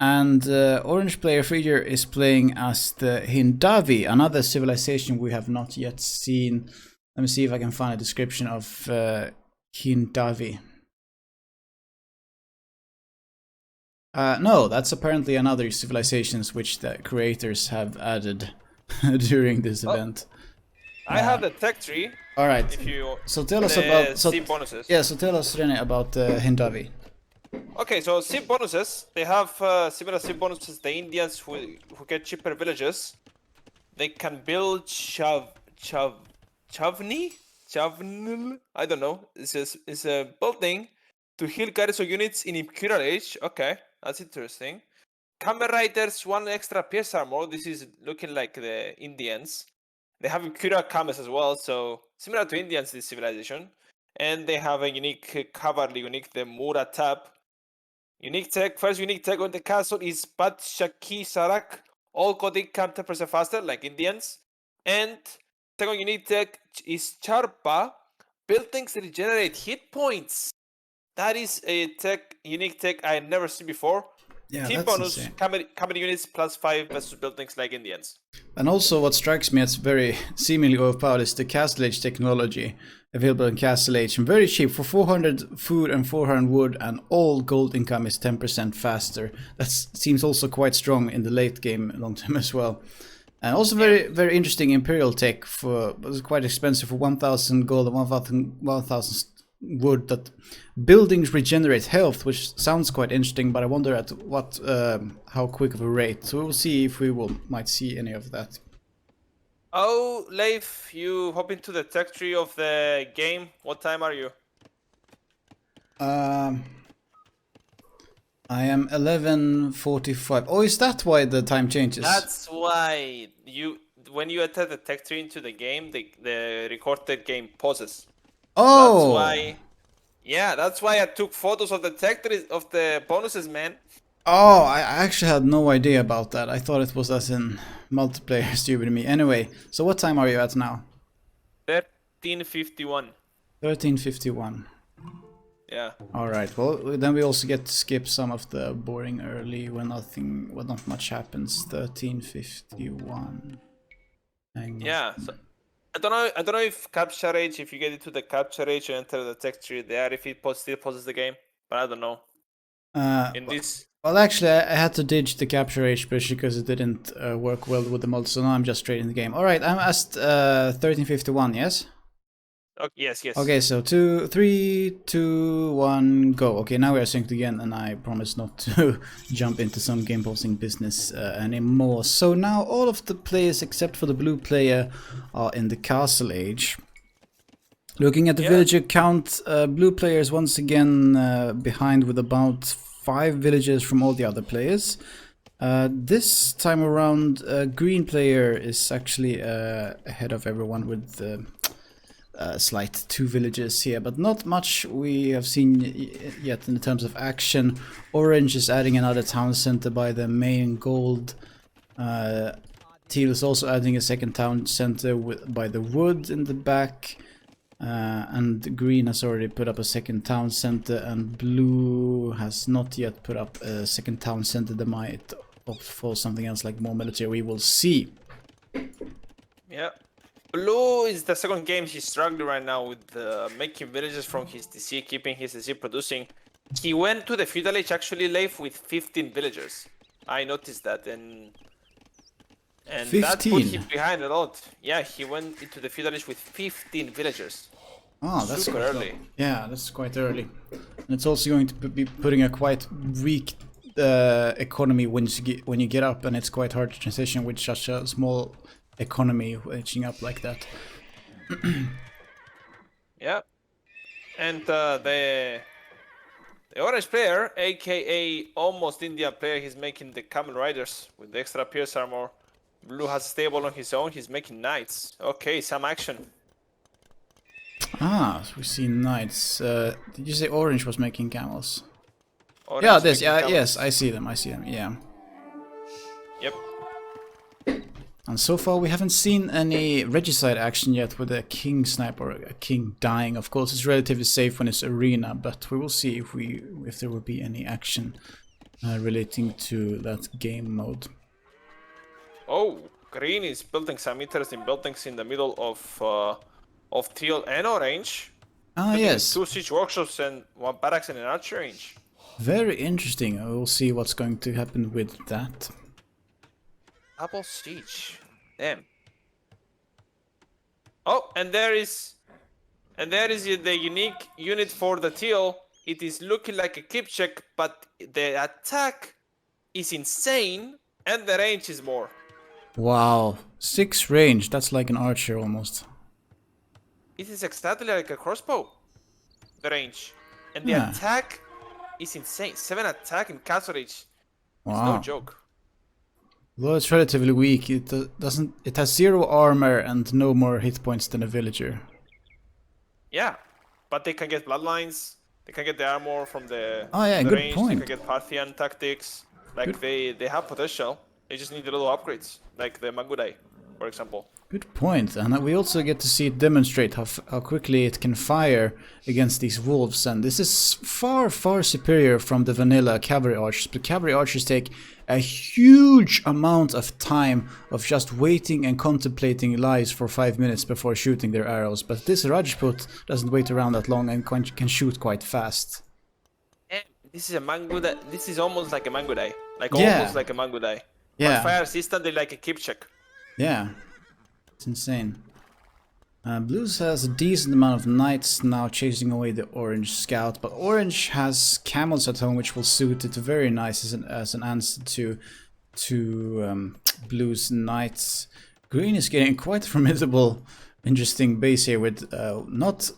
And orange player Frieder is playing as the Hindavi, another civilization we have not yet seen. Let me see if I can find a description of Hindavi. No, that's apparently another civilizations which the creators have added during this event. I have the tech tree. All right. If you So tell us the about SIP bonuses. Yeah, so tell us, Rene, about Hindavi. Okay, so SIP bonuses. They have similar SIP bonuses. The Indians who get cheaper villages, they can build chavni. I don't know. It's a building to heal garrison units in Imperial Age. Okay, that's interesting. Kamen Riders, 1 extra pierce armor. This is looking like the Indians. They have Imperial Kames as well, so similar to Indians, this civilization. And they have a unique cavalry unique, the Mura tab. Unique tech, first unique tech on the castle is Badshaki Sarak. All Gothic come 10% faster, like Indians. And second unique tech is Charpa. Buildings regenerate hit points. That is a unique tech I never seen before. Yeah, Team that's bonus, insane. combat units +5 versus buildings like Indians. And also what strikes me as very seemingly overpowered is the Castle Age technology available in Castle Age. And very cheap, for 400 food and 400 wood, and all gold income is 10% faster. That seems also quite strong in the late game long term as well. And also very interesting Imperial tech it was quite expensive for 1000 gold and 1000 wood, that buildings regenerate health, which sounds quite interesting, but I wonder at what how quick of a rate. So we'll see if we might see any of that. Oh, Leif, you hop into the tech tree of the game. What time are you? I am 11:45. Oh, is that why the time changes? That's why when you enter the tech tree into the game, the recorded game pauses. Oh, That's why. Yeah, that's why I took photos of the tech tree of the bonuses, man. Oh, I actually had no idea about that. I thought it was as in multiplayer, stupid me. Anyway, so what time are you at now? 13:51. 13:51. Yeah. All right. Well, then we also get to skip some of the boring early when not much happens. 13:51. Yeah. So I don't know if capture age, if you get into the capture age and enter the tech tree there, if it still pauses the game, but I don't know. In this. Well, actually, I had to ditch the capture age because it didn't work well with the mod, so now I'm just straight in the game. All right, I'm at 13:51. Yes. Okay, yes. Okay, so 2, 3, 2, 1, go. Okay, now we are synced again, and I promise not to jump into some game posting business anymore. So now all of the players except for the blue player are in the castle age. Looking at the villager count, blue player is once again behind with about 5 villagers from all the other players. This time around, green player is actually ahead of everyone with slight 2 villages here, but not much we have seen yet in terms of action. Orange is adding another town center by the main gold. Teal is also adding a second town center by the wood in the back. And green has already put up a second town center, and blue has not yet put up a second town center. They might opt for something else like more military. We will see. Yeah. Blue is the second game he's struggling right now with making villages from his DC, keeping his DC producing. He went to the feudal age actually, Leif, with 15 villagers. I noticed that, and 15? that put him behind a lot. Yeah, he went into the feudal age with 15 villagers. Oh, that's super quite early. Yeah, that's quite early. And it's also going to be putting a quite weak economy when you get up, and it's quite hard to transition with such a small economy reaching up like that. Yeah, and the orange player, aka almost Indian player, he's making the camel riders with the extra pierce armor. Blue has stable on his own. He's making knights. Okay, some action. Ah, so we see knights. Did you say orange was making camels? Orange Yeah, is this. making Yeah, camels. yes, I see them. Yeah. Yep. And so far we haven't seen any Regicide action yet with a king sniper, or a king dying. Of course, it's relatively safe when it's arena, but we will see if there will be any action. relating to that game mode. Oh, green is building some interesting buildings in the middle of teal and orange. Ah, Building yes. 2 siege workshops and 1 barracks and an archer range. Very interesting. We'll see what's going to happen with that. Double siege. Damn. Oh, and there is the unique unit for the teal. It is looking like a keep check, but the attack is insane and the range is more. Wow, 6 range. That's like an archer almost. It is exactly like a crossbow. The range. And the Yeah. attack is insane. 7 attack in castle range. It's Wow. no joke. Though it's relatively weak, it doesn't. It has 0 armor and no more hit points than a villager. Yeah. But they can get bloodlines. They can get the armor from the, Oh, yeah, the good range. point. They can get Parthian tactics. Like Good. they have potential. They just need a little upgrades. Like the Mangudai, for example. Good point, and we also get to see it demonstrate how quickly it can fire against these wolves, and this is far superior from the vanilla cavalry archers. But cavalry archers take a huge amount of time of just waiting and contemplating lies for 5 minutes before shooting their arrows, but this Rajput doesn't wait around that long and can shoot quite fast. And this is a Mangudai. This is almost like a Mangudai. Like Yeah. almost like a Mangudai. Yeah. But fires instantly like a keep check. Yeah, it's insane. Blues has a decent amount of knights now chasing away the orange scout, but orange has camels at home, which will suit it very nice as an answer to blues knights. Green is getting quite a formidable, interesting base here with not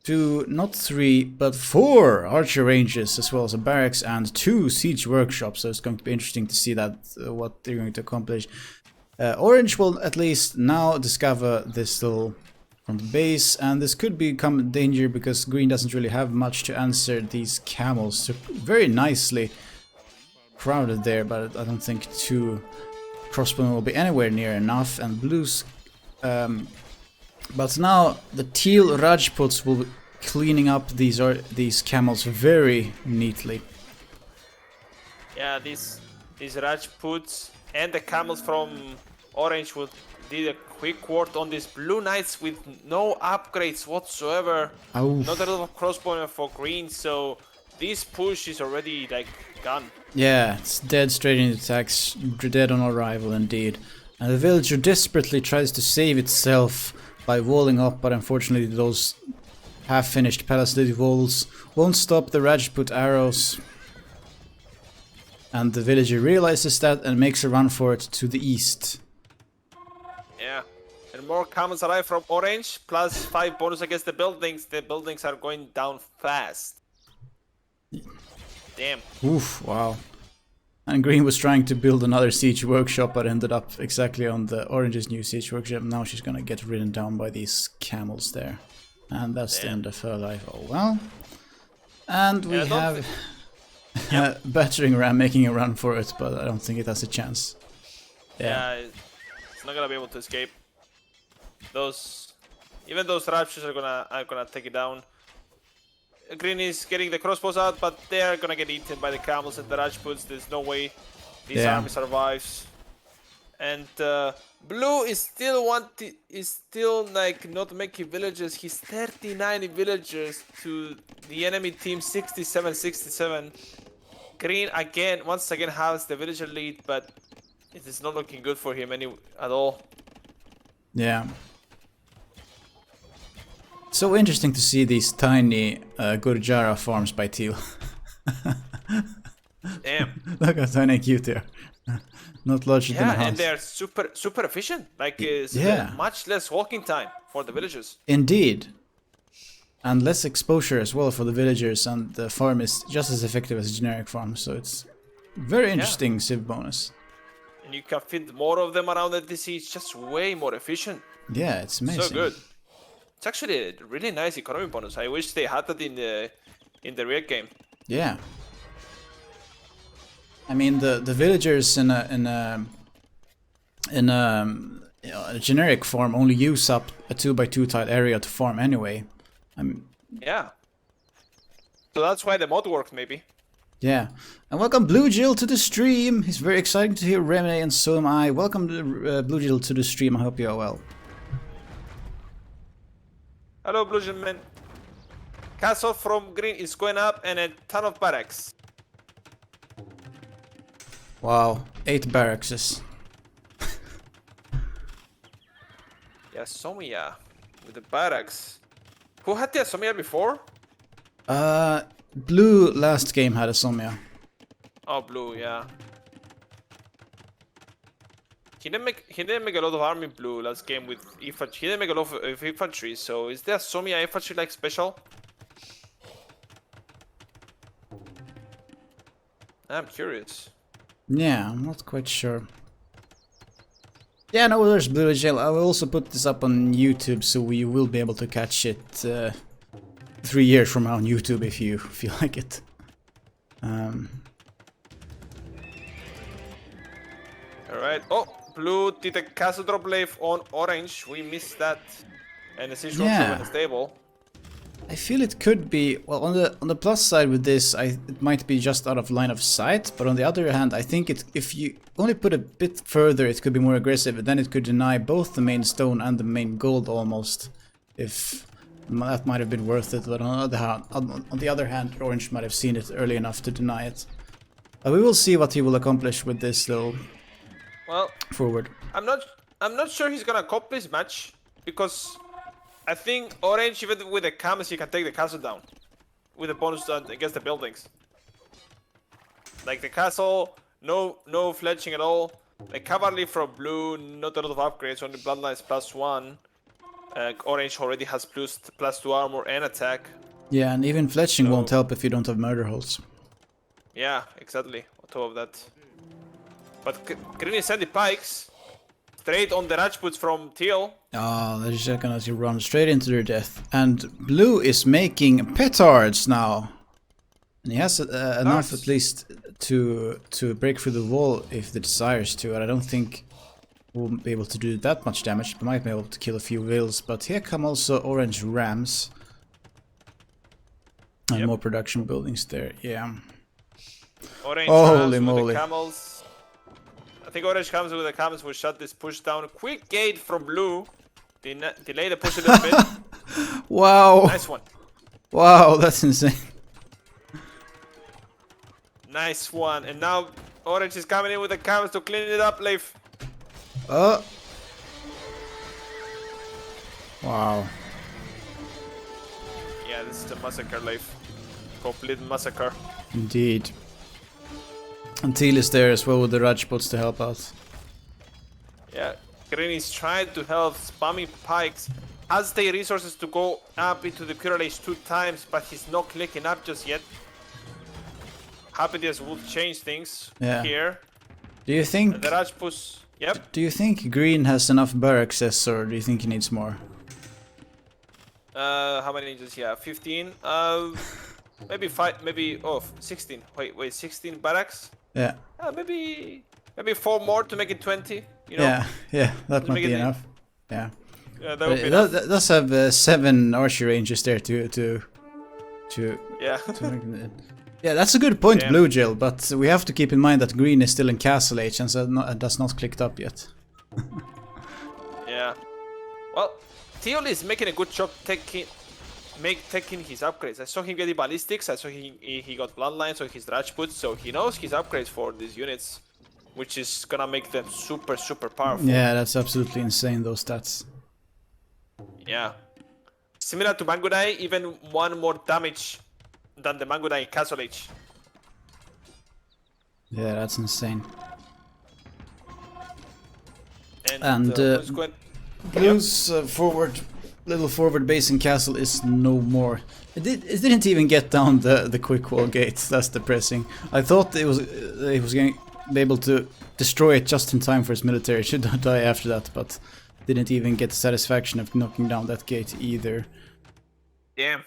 2, not 3, but 4 archer ranges, as well as a barracks and 2 siege workshops. So it's going to be interesting to see that what they're going to accomplish. Orange will at least now discover this little from the base, and this could become a danger because green doesn't really have much to answer these camels. They're very nicely crowded there, but I don't think 2 crossbowmen will be anywhere near enough, and blues. But now the teal Rajputs will be cleaning up these camels very neatly. Yeah, these Rajputs and the camels from orange would did a quick work on these blue knights with no upgrades whatsoever. Oof. Not a little crossbow for green, so this push is already like gone. Yeah, it's dead straight in attacks, dead on arrival indeed. And the villager desperately tries to save itself by walling up, but unfortunately those half-finished palisade walls won't stop the Rajput arrows. And the villager realizes that and makes a run for it to the east. Yeah. And more camels arrive from orange, plus 5 bonus against the buildings. The buildings are going down fast. Damn. Oof, wow. And green was trying to build another siege workshop, but ended up exactly on the orange's new siege workshop. Now she's gonna get ridden down by these camels there. And that's the end of her life. Oh well. And we have battering ram making a run for it, but I don't think it has a chance. Yeah, it's not gonna be able to escape. Even those raptures are gonna take it down. Green is getting the crossbows out, but they are gonna get eaten by the camels and the Rajputs. There's no way this army survives. And blue is still like not making villagers. He's 39 villagers to the enemy team 67. Green once again has the villager lead, but it is not looking good for him at all. Yeah. So interesting to see these tiny Gurjara farms by teal. Damn. Look how tiny and cute they are. Not larger than a house. And they're super efficient. Like much less walking time for the villagers. Indeed. And less exposure as well for the villagers, and the farm is just as effective as a generic farm, so it's very interesting civ bonus. And you can fit more of them around the DC. It's just way more efficient. Yeah, it's amazing. So good. It's actually a really nice economy bonus. I wish they had that in the real game. Yeah. I mean the villagers in a generic farm only use up a 2x2 tile area to farm anyway. Yeah. So that's why the mod worked maybe. Yeah. And welcome Blue Jill to the stream. It's very exciting to hear Remedy, and so am I. Welcome Blue Jill to the stream. I hope you are well. Hello, Blue Gentleman. Castle from green is going up and a ton of barracks. Wow. 8 barracks. Yeah, Somia with the barracks. Who had the Somia before? Blue last game had a Somia. Oh, Blue, yeah. He didn't make a lot of army Blue last game with infantry. He didn't make a lot of infantry. So is there Somia infantry like special? I'm curious. Yeah, I'm not quite sure. Yeah, no, there's Blue Jill. I will also put this up on YouTube, so you will be able to catch it 3 years from now on YouTube if you feel like it. Alright. Oh, Blue did a castle drop lave on orange. We missed that. And the siege Yeah. went stable. I feel it could be, well, on the plus side with this, it might be just out of line of sight, but on the other hand, I think if you only put a bit further, it could be more aggressive, and then it could deny both the main stone and the main gold almost. If that might have been worth it, but on the other hand, Orange might have seen it early enough to deny it. We will see what he will accomplish with this though. Well, Forward. I'm not sure he's gonna accomplish much because I think Orange, even with the cams, he can take the castle down with the bonus done against the buildings. Like the castle, no fletching at all. The cavalry from Blue, not a lot of upgrades, only bloodlines +1. Orange already has +2 armor and attack. Yeah, and even fletching won't help if you don't have murder holes. Yeah, exactly. On top of that. But Green is sending pikes straight on the Rajputs from Teal. Oh, they're just gonna run straight into their death. And Blue is making petards now. And he has enough at least to break through the wall if he desires to. And I don't think we'll be able to do that much damage. We might be able to kill a few whales. But here come also orange rams. And more production buildings there, yeah. Orange Holy comes moly. with the camels. I think Orange comes with the camels will shut this push down. Quick gate from Blue. Delay the push a little bit. Wow. Nice one. Wow, that's insane. Nice one. And now Orange is coming in with the camels to clean it up, Leif. Oh. Wow. Yeah, this is a massacre, Leif. Complete massacre. Indeed. And Teal is there as well with the Rajputs to help out. Yeah, Green is trying to help, spamming pikes. Has the resources to go up into the Pure Age 2 times, but he's not clicking up just yet. Happiness will change things here. Do you think? And the Rajputs, yep. Do you think Green has enough barracks, or do you think he needs more? How many ninjas? Yeah, 15. Maybe 5. Maybe 16. Wait, 16 barracks. Yeah. Maybe 4 more to make it 20. You know? Yeah, that might be enough. Yeah. Yeah, that would be enough. That does have 7 archery ranges there to Yeah. Yeah, that's a good point, Damn. Blue Jill, but we have to keep in mind that Green is still in Castle Age and so does not clicked up yet. Yeah. Well, Teal is making a good job taking his upgrades. I saw him getting ballistics, I saw he got bloodlines on his Rajput, so he knows his upgrades for these units, which is gonna make them super powerful. Yeah, that's absolutely insane, those stats. Yeah. Similar to Mangudai, even 1 more damage than the Mangudai in Castle Age. Yeah, that's insane. And who's going... Blue's little forward base in Castle is no more. It didn't even get down the quick wall gate. That's depressing. I thought he was going to be able to destroy it just in time for his military. Should not die after that, but didn't even get the satisfaction of knocking down that gate either. Damn.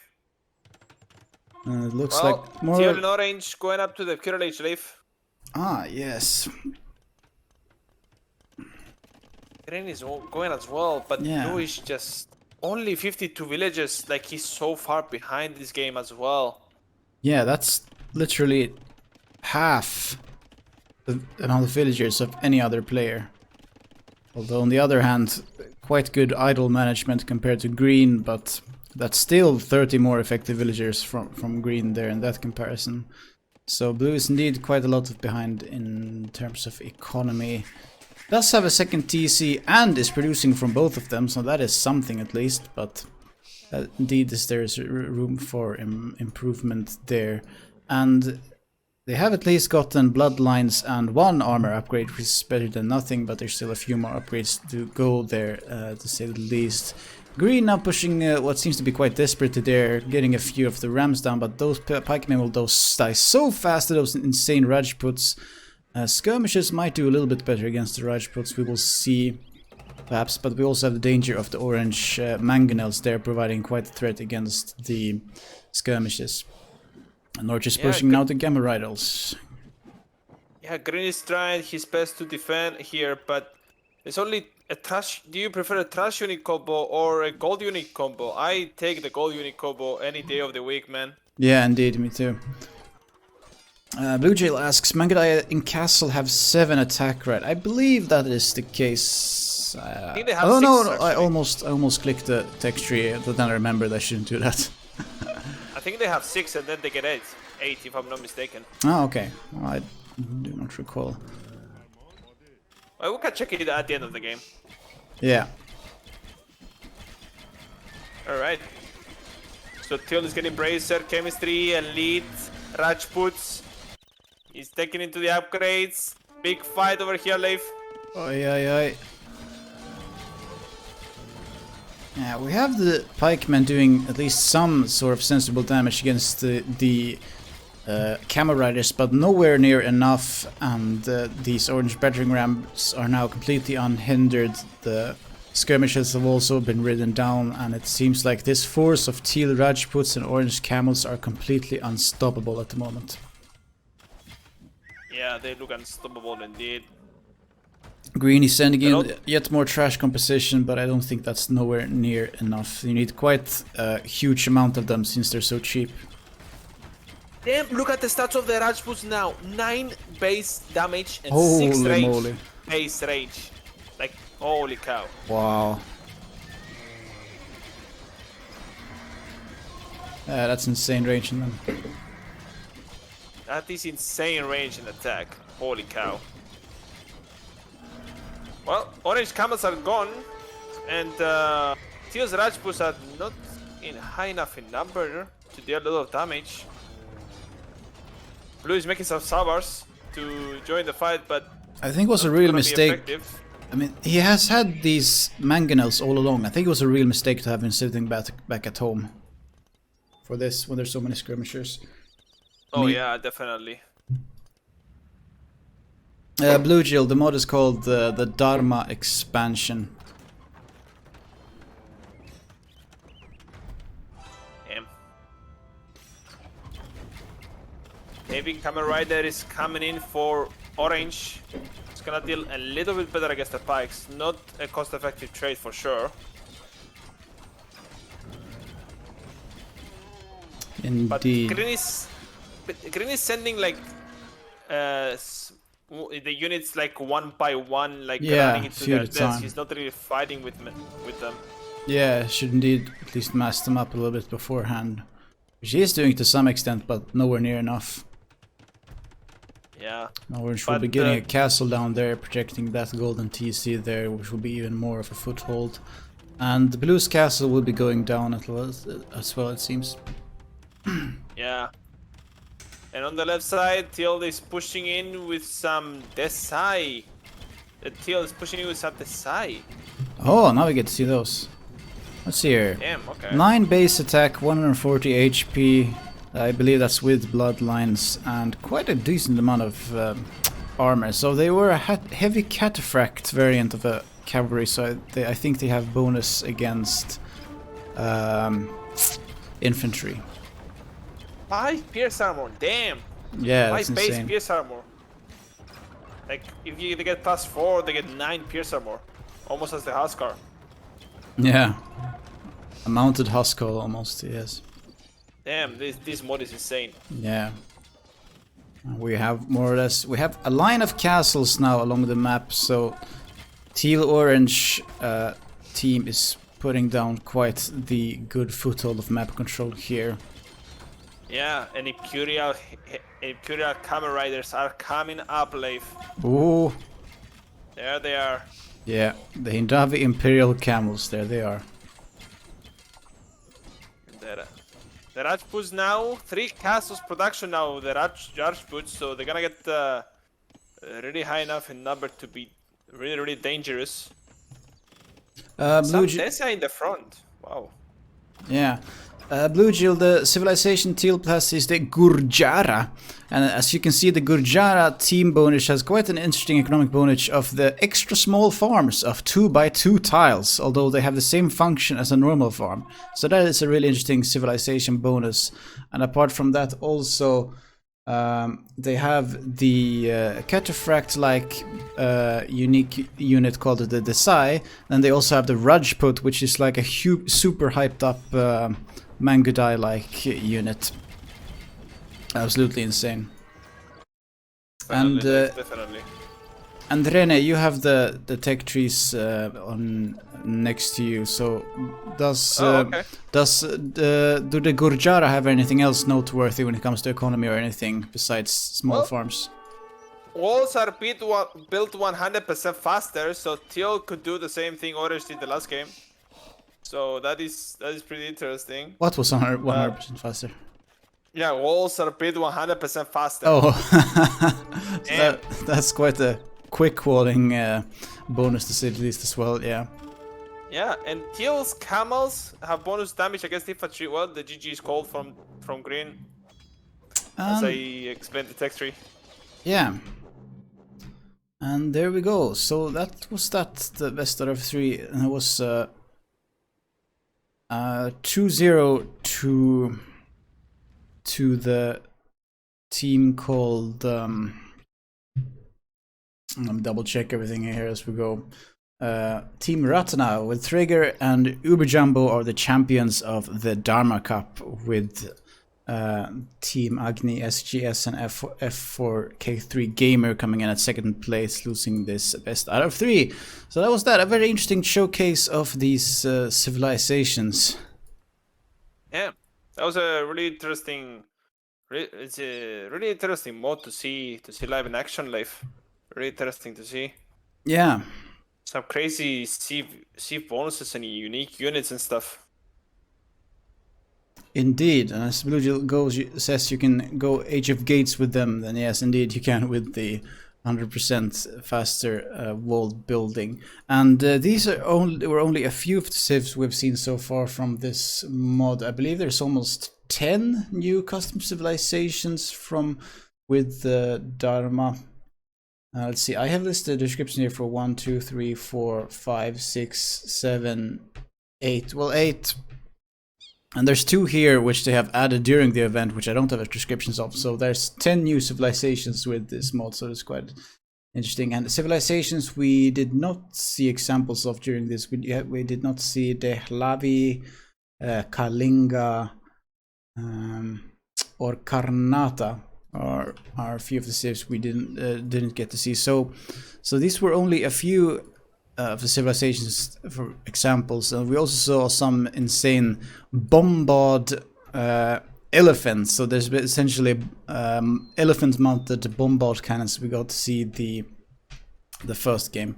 It looks Well, like more. Teal in orange going up to the Pure Age Leaf. Ah, yes. Green is going as well, but Yeah. Blue is just only 52 villages. Like, he's so far behind this game as well. Yeah, that's literally half the amount of villagers of any other player. Although on the other hand, quite good idle management compared to green, but that's still 30 more effective villagers from green there in that comparison. So blue is indeed quite a lot behind in terms of economy. Does have a second TC and is producing from both of them, so that is something at least, but indeed there is room for improvement there. And they have at least gotten bloodlines and one armor upgrade, which is better than nothing, but there's still a few more upgrades to go there, to say the least. Green now pushing what seems to be quite desperate there, getting a few of the rams down, but those pikemen will die so fast to those insane Rajputs. Skirmishes might do a little bit better against the Rajputs, we will see, perhaps, but we also have the danger of the orange mangonels there, providing quite a threat against the skirmishes. And Norwich is pushing now the Gamma Rifles. Yeah, green is trying his best to defend here, but it's only a trash. Do you prefer a trash unit combo or a gold unit combo? I take the gold unit combo any day of the week, man. Yeah, indeed, me too. Blue Jail asks, Mangudai in Castle have 7 attack right? I believe that is the case. I think they have 6, no, actually. I almost clicked the text tree, but then I remembered I shouldn't do that. I think they have 6 and then they get 8. 8 if I'm not mistaken. Oh, okay. Well, I do not recall. Well, we can check it at the end of the game. Yeah. Alright. So Till is getting Bracer, Chemistry, Elite, Rajputs. He's taking into the upgrades. Big fight over here, Leif. Oi, oi, oi. Yeah, we have the pikemen doing at least some sort of sensible damage against the Camel Riders, but nowhere near enough, and these orange battering rams are now completely unhindered. The skirmishes have also been ridden down, and it seems like this force of teal Rajputs and orange camels are completely unstoppable at the moment. Yeah, they look unstoppable indeed. Green is sending in yet more trash composition, but I don't think that's nowhere near enough. You need quite a huge amount of them since they're so cheap. Damn, look at the stats of the Rajputs now. 9 base damage and Holy 6 range. moly. Base range. Like, holy cow. Wow. That's insane range in them. That is insane range and attack. Holy cow. Well, orange camels are gone, and Teal's Rajputs are not high enough in number to deal a lot of damage. Blue is making some sabers to join the fight, but I think it was a real mistake. I mean, he has had these mangonels all along. I think it was a real mistake to have him sitting back at home for this when there's so many skirmishers. Oh yeah, definitely. Blue Jill, the mod is called the Dharma Expansion. Damn. Maybe Kamen Rider is coming in for orange. It's gonna deal a little bit better against the pikes. Not a cost-effective trade for sure. Indeed. But Green is sending like the units like one by one, like running into their deaths. He's not really fighting with them. Yeah, should indeed at least mass them up a little bit beforehand. Which he is doing to some extent, but nowhere near enough. Yeah. Orange will be getting a castle down there, protecting that golden TC there, which will be even more of a foothold. And the blue's castle will be going down as well, it seems. Yeah. And on the left side, Teal is pushing in with some Desai. Teal is pushing in with some Desai. Oh, now we get to see those. Let's see here. Damn, okay. 9 base attack, 140 HP. I believe that's with bloodlines and quite a decent amount of armor. So they were a heavy cataphract variant of a cavalry, so I think they have bonus against infantry. 5 pierce armor, damn! Yeah, that's 5 base insane. pierce armor. Like, if they get +4, they get 9 pierce armor. Almost as the Huskar. Yeah. A mounted Huskar almost, yes. Damn, this mod is insane. Yeah. We have more or less, we have a line of castles now along the map, so teal-orange team is putting down quite the good foothold of map control here. Yeah, and Imperial Camel Riders are coming up, Leif. Ooh, There they are. yeah, the Hindavi Imperial Camels, there they are. The Rajputs now, 3 castles production now, the Rajputs, so they're gonna get really high enough in number to be really, really dangerous. Some Desa in the front, wow. Yeah. Blue Jill, the civilization teal plus is the Gurjara. And as you can see, the Gurjara team bonus has quite an interesting economic bonus of the extra small farms of 2x2 tiles, although they have the same function as a normal farm. So that is a really interesting civilization bonus. And apart from that, also they have the cataphract-like unique unit called the Desai, and they also have the Rajput, which is like a super hyped up Mangudai-like unit. Absolutely insane. Definitely. And Rene, you have the tech trees on next to you. So does do the Gurjara have anything else noteworthy when it comes to economy or anything besides small farms? Walls are built 100% faster, so Teal could do the same thing Orange did the last game. So that is pretty interesting. What was 100% faster? Yeah, walls are built 100% faster. Oh, so that's quite a quick quoting bonus to say the least as well. Yeah. Yeah, and Teal's camels have bonus damage against infantry. Well, the GG is called from green, as I explained the text tree. Yeah. And there we go. So that was the best out of 3, and it was 2-0 to the team called I'm gonna double check everything here as we go. Team Ratana with Trigger and Uber Jumbo are the champions of the Dharma Cup, with Team Agni, SGS and F4K3 Gamer coming in at 2nd place, losing this best out of 3. So that was a very interesting showcase of these civilizations. Yeah, that was a really interesting. It's a really interesting mode to see live in action, live. Really interesting to see. Yeah. Some crazy sieve bonuses and unique units and stuff. Indeed, and as Blue Jill says you can go Age of Gates with them, then yes, indeed you can with the 100% faster wall building. And these were only a few of the civs we've seen so far from this mod. I believe there's almost 10 new custom civilizations with the Dharma. Let's see, I have listed the description here for 1, 2, 3, 4, 5, 6, 7, 8. Well, 8. And there's 2 here which they have added during the event, which I don't have descriptions of. So there's 10 new civilizations with this mod, so it's quite interesting. And the civilizations we did not see examples of during this. We did not see Dehlavi, Kalinga, or Karnata are a few of the civs we didn't get to see. So these were only a few of the civilizations for examples, and we also saw some insane bombard elephants. So there's essentially elephant mounted bombard cannons. We got to see the first game.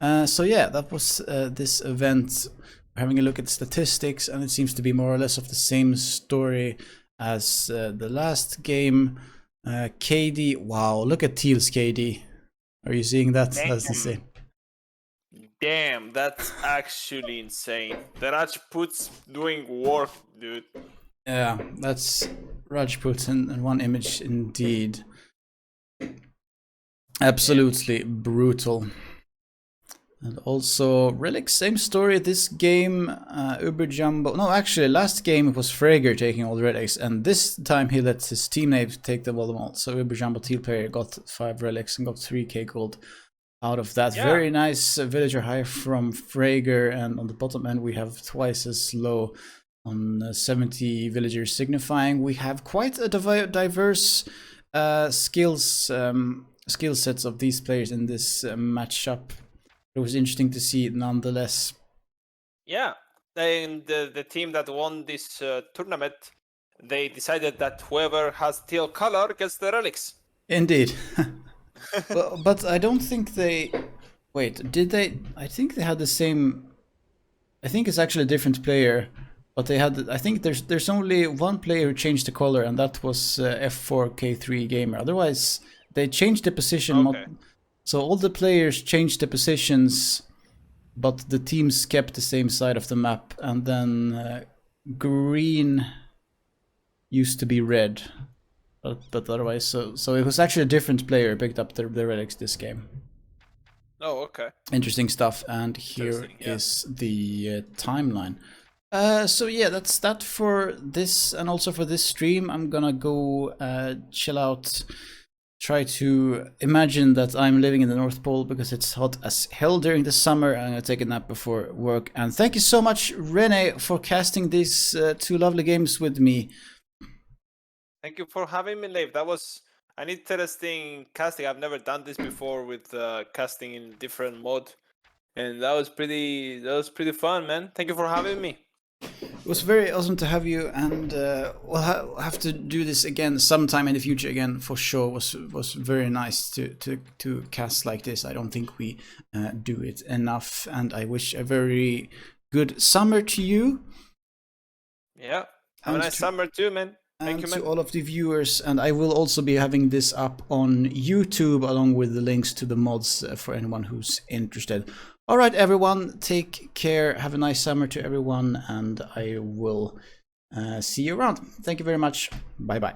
So yeah, that was this event. We're having a look at statistics, and it seems to be more or less of the same story as the last game. KD, wow, look at Teal's KD. Are you seeing that? That's insane. Damn, that's actually insane. The Rajput's doing work, dude. Yeah, that's Rajput in one image indeed. Absolutely brutal. And also Relic, same story this game. Uber Jumbo, no, actually last game it was Frager taking all the relics, and this time he let his teammate take them all. So Uber Jumbo teal player got 5 relics and got 3k gold out of that. Yeah. Very nice villager high from Frager, and on the bottom end we have twice as low on 70 villagers, signifying we have quite a diverse skill sets of these players in this matchup. It was interesting to see nonetheless. Yeah, and the team that won this tournament, they decided that whoever has teal color gets the relics. Indeed. But I don't think they... Wait, did they... I think they had the same... I think it's actually a different player. But they had... I think there's only one player who changed the color, and that was F4K3 Gamer. Otherwise, they changed the position. Okay. So all the players changed the positions, but the teams kept the same side of the map. And then green used to be red. But otherwise, so it was actually a different player who picked up the relics this game. Oh, okay. Interesting stuff, and here is the timeline. So yeah, that's that for this, and also for this stream. I'm gonna go chill out, try to imagine that I'm living in the North Pole because it's hot as hell during the summer. I'm gonna take a nap before work. And thank you so much, Rene, for casting these two lovely games with me. Thank you for having me, Leif. That was an interesting casting. I've never done this before with casting in different mode, and that was pretty fun, man. Thank you for having me. It was very awesome to have you, and we'll have to do this again sometime in the future again for sure. It was very nice to cast like this. I don't think we do it enough, and I wish a very good summer to you. Yeah, have a nice summer too, man. Thank you, man. To all of the viewers, and I will also be having this up on YouTube along with the links to the mods for anyone who's interested. All right, everyone, take care. Have a nice summer to everyone, and I will see you around. Thank you very much. Bye-bye.